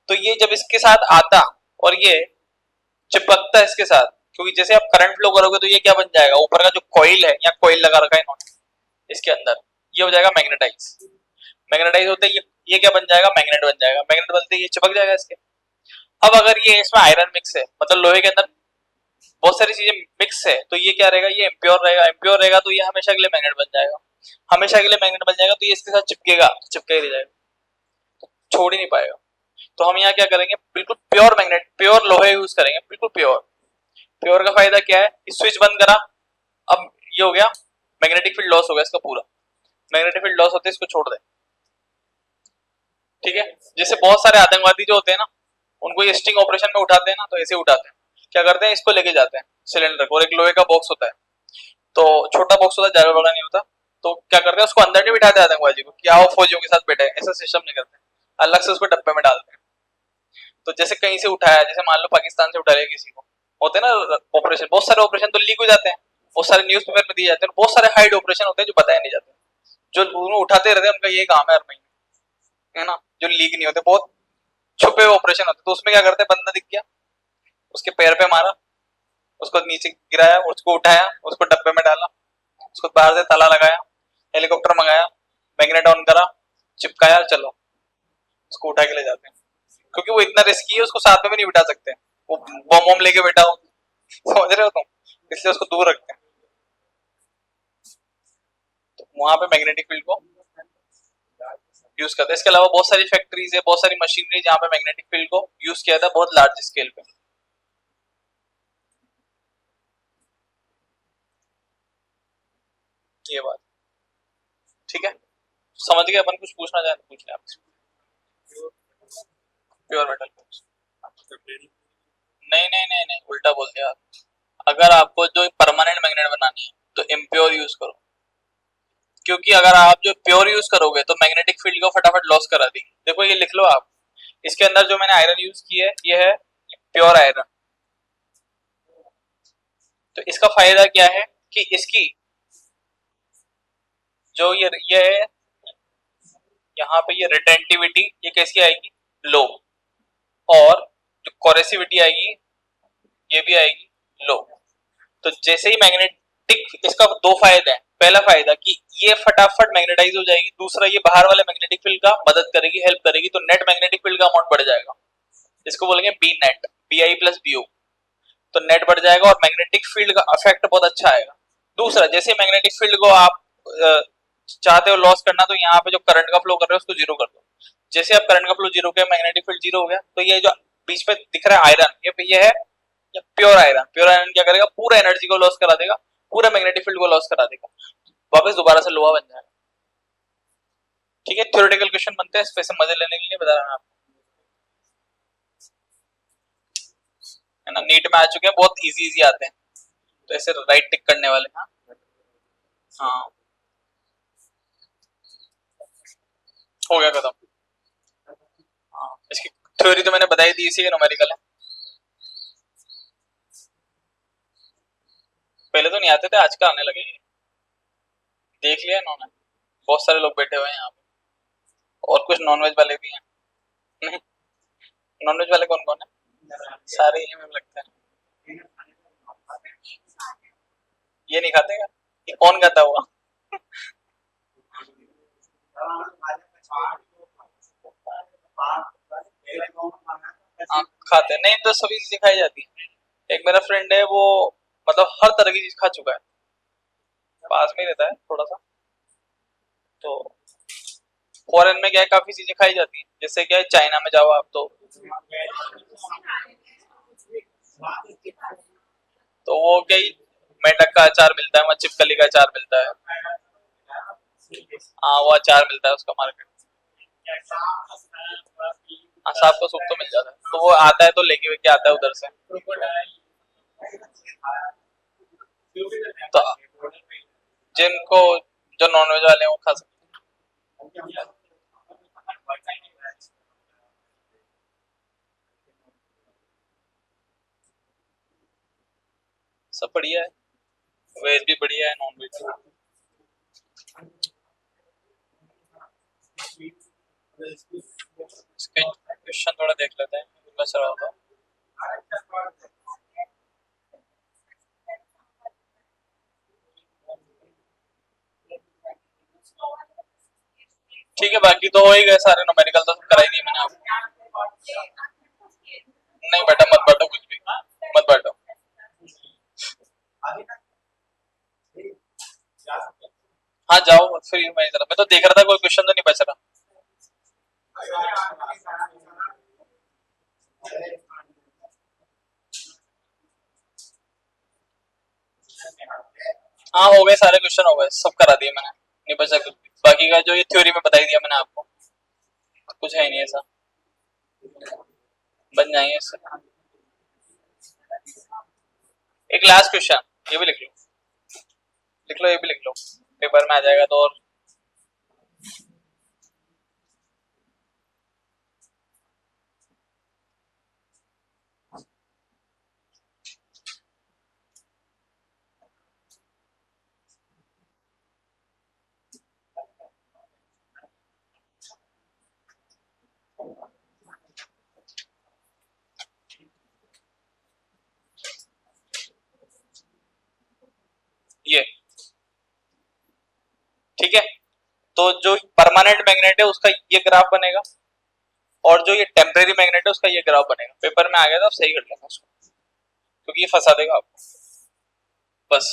तो ये जब इसके साथ आता और ये चिपकता है इसके साथ, क्योंकि जैसे आप करंट फ्लो करोगे तो ये क्या बन जाएगा, ऊपर का जो कॉइल है या कॉइल लगा रखा है इन्होंने इसके अंदर, ये हो जाएगा मैग्नेटाइज। मैग्नेटाइज होते ही ये क्या बन जाएगा, मैग्नेट बन जाएगा, मैग्नेट बनते ही ये चिपक जाएगा इसके। अब अगर ये इसमें आयरन मिक्स है, मतलब लोहे के अंदर बहुत सारी चीजें मिक्स है, तो ये क्या रहेगा, ये इम्प्योर रहेगा। इम्प्योर रहेगा तो ये हमेशा के लिए मैग्नेट बन जाएगा, हमेशा के लिए मैग्नेट बन जाएगा, तो ये इसके साथ चिपकेगा, चिपके ही रह जाएगा, छोड़ ही नहीं पाएगा। तो हम यहाँ क्या करेंगे, बिल्कुल प्योर मैग्नेट, प्योर लोहे यूज करेंगे, बिल्कुल प्योर। प्योर का फायदा क्या है, स्विच बंद करा, अब ये हो गया, मैग्नेटिक फील्ड लॉस हो गया इसका पूरा, मैग्नेटिक फील्ड लॉस होते है, इसको छोड़ दे। ठीक है, जैसे बहुत सारे आतंकवादी जो होते हैं ना, उनको ये स्टिंग ऑपरेशन में उठाते हैं ना, तो ऐसे उठाते हैं, क्या करते हैं, इसको लेके जाते हैं सिलेंडर को, और एक लोहे का बॉक्स होता है, तो छोटा बॉक्स होता है, ज्यादा बड़ा नहीं होता। तो क्या करते हैं, उसको अंदर नहीं बिठाते आतंकवादी को कि आओ फौजियों के साथ बैठे, ऐसा सिस्टम नहीं करते, अलग से उसको डब्बे में डालते हैं। तो जैसे कहीं से उठाया, जैसे मान लो पाकिस्तान से उठा लिया किसी को, होते हैं ना ऑपरेशन, बहुत सारे ऑपरेशन तो लीक हो जाते हैं, बहुत सारे न्यूज पेपर में दिए जाते हैं, बहुत सारे हाइड ऑपरेशन होते हैं जो बताए नहीं जाते, जो दोनों उठाते रहते हैं उनका ये काम है हर महीने, है ना, जो लीक नहीं होते, बहुत छुपे हुए ऑपरेशन होते। तो उसमें क्या करते हैं, बंदा दिख गया, उसके पैर पे मारा, उसको नीचे गिराया, उसको उठाया, उसको डब्बे में डाला, उसको बाहर से ताला लगाया, हेलीकॉप्टर मंगाया, मैग्नेट ऑन करा, चिपकाया, चलो उसको उठा के ले जाते हैं। क्योंकि वो इतना रिस्की है, उसको साथ में भी नहीं बिठा सकते, वो बम बम लेके बैठा हो, समझ रहे हो तुम, इसलिए उसको दूर रखते हैं। तो वहां पे मैग्नेटिक फील्ड को यूज करते हैं। इसके अलावा बहुत सारी फैक्ट्रीज है, बहुत सारी मशीनरी जहाँ पे मैग्नेटिक फील्ड को यूज किया था बहुत लार्ज स्केल पे। ये बात ठीक है, समझ गए। अपन कुछ पूछना चाहे तो पूछ ले आप। प्योर मेटल, नहीं नहीं नहीं नहीं, उल्टा बोल दिया आप। अगर आपको जो परमानेंट मैग्नेट बनानी है तो इम्प्योर यूज करो, क्योंकि अगर आप जो प्योर यूज करोगे तो मैग्नेटिक फील्ड को फटाफट लॉस करा देगी। देखो ये लिख लो आप, इसके अंदर जो मैंने आयरन यूज की है ये है प्योर आयरन। तो इसका फायदा क्या है कि इसकी जो ये है, यहाँ पे ये रिटेंटिविटी ये कैसी आएगी, लो, और जो कोरेसिविटी आएगी ये भी आएगी लो। तो जैसे ही मैग्नेटिक, इसका दो फायदे हैं, पहला फायदा कि ये फटाफट मैग्नेटाइज हो जाएगी, दूसरा ये बाहर वाले मैग्नेटिक फील्ड का मदद करेगी, हेल्प करेगी, तो नेट मैग्नेटिक फील्ड का अमाउंट बढ़ जाएगा। इसको बोलेंगे B net, B I plus B O. तो नेट बढ़ जाएगा और मैग्नेटिक फील्ड का इफेक्ट बहुत अच्छा आएगा। दूसरा, जैसे मैग्नेटिक फील्ड को आप चाहते हो लॉस करना, तो यहाँ पे जो करंट का फ्लो कर रहे हो उसको जीरो कर दो। जैसे आप करंट का फ्लो जीरो किया, मैग्नेटिक फील्ड जीरो हो गया, तो ये जो बीच में दिख रहा है आयरन, ये है प्योर आयरन। प्योर आयरन क्या करेगा, पूरा एनर्जी को लॉस करा देगा, पूरा मैग्नेटिक फील्ड को लॉस करा देगा, वापस दोबारा से लोहा बन जाएगा। ठीक है, थ्योरेटिकल क्वेश्चन बनते हैं, वैसे मजे लेने के लिए बता रहा हूं आपको, है ना। नीट में आ चुके हैं, बहुत इजी इजी आते हैं, तो ऐसे राइट टिक करने वाले। हाँ हाँ, हो गया खत्म। हाँ, इसकी थ्योरी तो मैंने बताई दी, इसी के न्यूमेरिकल है। पहले तो नहीं आते थे, आजकल आने लगे, देख लिया इन्होंने, बहुत सारे लोग बैठे हुए हैं यहाँ पे, और कुछ नॉनवेज वाले भी हैं। नहीं, नॉनवेज वाले कौन कौन है, सारे ही हमें लगता है। ये नहीं खाते क्या, ये कौन खाता होगा। हाँ, खाते हैं। नहीं तो सभी चीजें खाई जाती है। एक मेरा फ्रेंड है, वो मतलब हर तरह की चीज खा चुका है, पास में ही रहता है थोड़ा सा। तो फॉरेन में क्या है, काफी चीजें खाई जाती हैं, जैसे क्या है, चाइना में जाओ आप तो वो क्या ही, मेंढक का अचार मिलता है वहाँ, छिपकली का अचार मिलता है। हाँ, वो अचार मिलता है उसका मार्केट। हाँ, सांप का सूप तो मिल जाता है, तो वो आता है तो लेके के आता है उधर से। तो जिनको, जो नॉनवेज वाले हैं वो खा सकते हैं। सब बढ़िया है, वेज भी बढ़िया है, नॉन वेज भी। इसके क्वेश्चन थोड़ा देख लेते हैं, बस रहा होगा। ठीक है, बाकी तो हो ही गए सारे, न्यूमेरिकल तो सब करा ही दिए मैंने आपको। नहीं बेटा, मत बांटो कुछ भी, मत बांटो। हाँ जाओ, फ्री हूँ मैं इधर, मैं तो देख रहा था कोई क्वेश्चन तो नहीं बच रहा। हाँ, हो गए सारे क्वेश्चन, हो गए, सब करा दिए मैंने, नहीं बचा कुछ भी। बाकी का जो ये थ्योरी में बता ही दिया मैंने आपको, कुछ है ही नहीं ऐसा, बन जाएंगे इससे। एक लास्ट क्वेश्चन, ये भी लिख लो, लिख लो, ये भी लिख लो, पेपर में आ जाएगा तो। और ये ठीक है, तो जो परमानेंट मैग्नेट है उसका ये ग्राफ बनेगा, और जो ये टेम्परेरी मैग्नेट है उसका ये ग्राफ बनेगा। पेपर में आ गया तो आप सही कर लेना उसको, क्योंकि ये फंसा देगा आपको बस।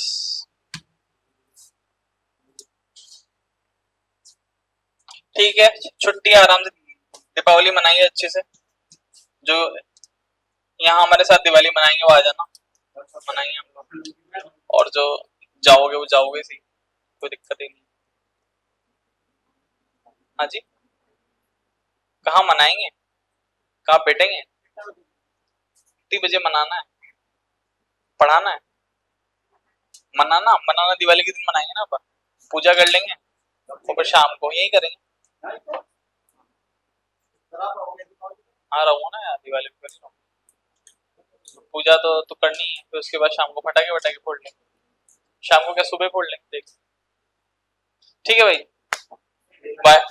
ठीक है, छुट्टी आराम से, दीपावली मनाइए अच्छे से। जो यहाँ हमारे साथ दिवाली मनाएंगे वो आ जाना, मनाएंगे हम लोग। और जो जाओगे वो जाओगे सही, कोई दिक्कत ही नहीं। हाँ जी, कहाँ मनाएंगे, कहाँ बैठेंगे, कितनी बजे मनाना है, पढ़ाना है, मनाना मनाना दिवाली के दिन मनाएंगे ना अपन, पूजा कर लेंगे और फिर शाम को यही करेंगे। हाँ रहूंगा ना यार, दिवाली पे कर, पूजा तो करनी है, फिर उसके बाद शाम को पटाखे वटाखे फोड़ लेंगे। शाम को क्या सुबह फोड़ लेंगे, देख। ठीक है भाई, बाय।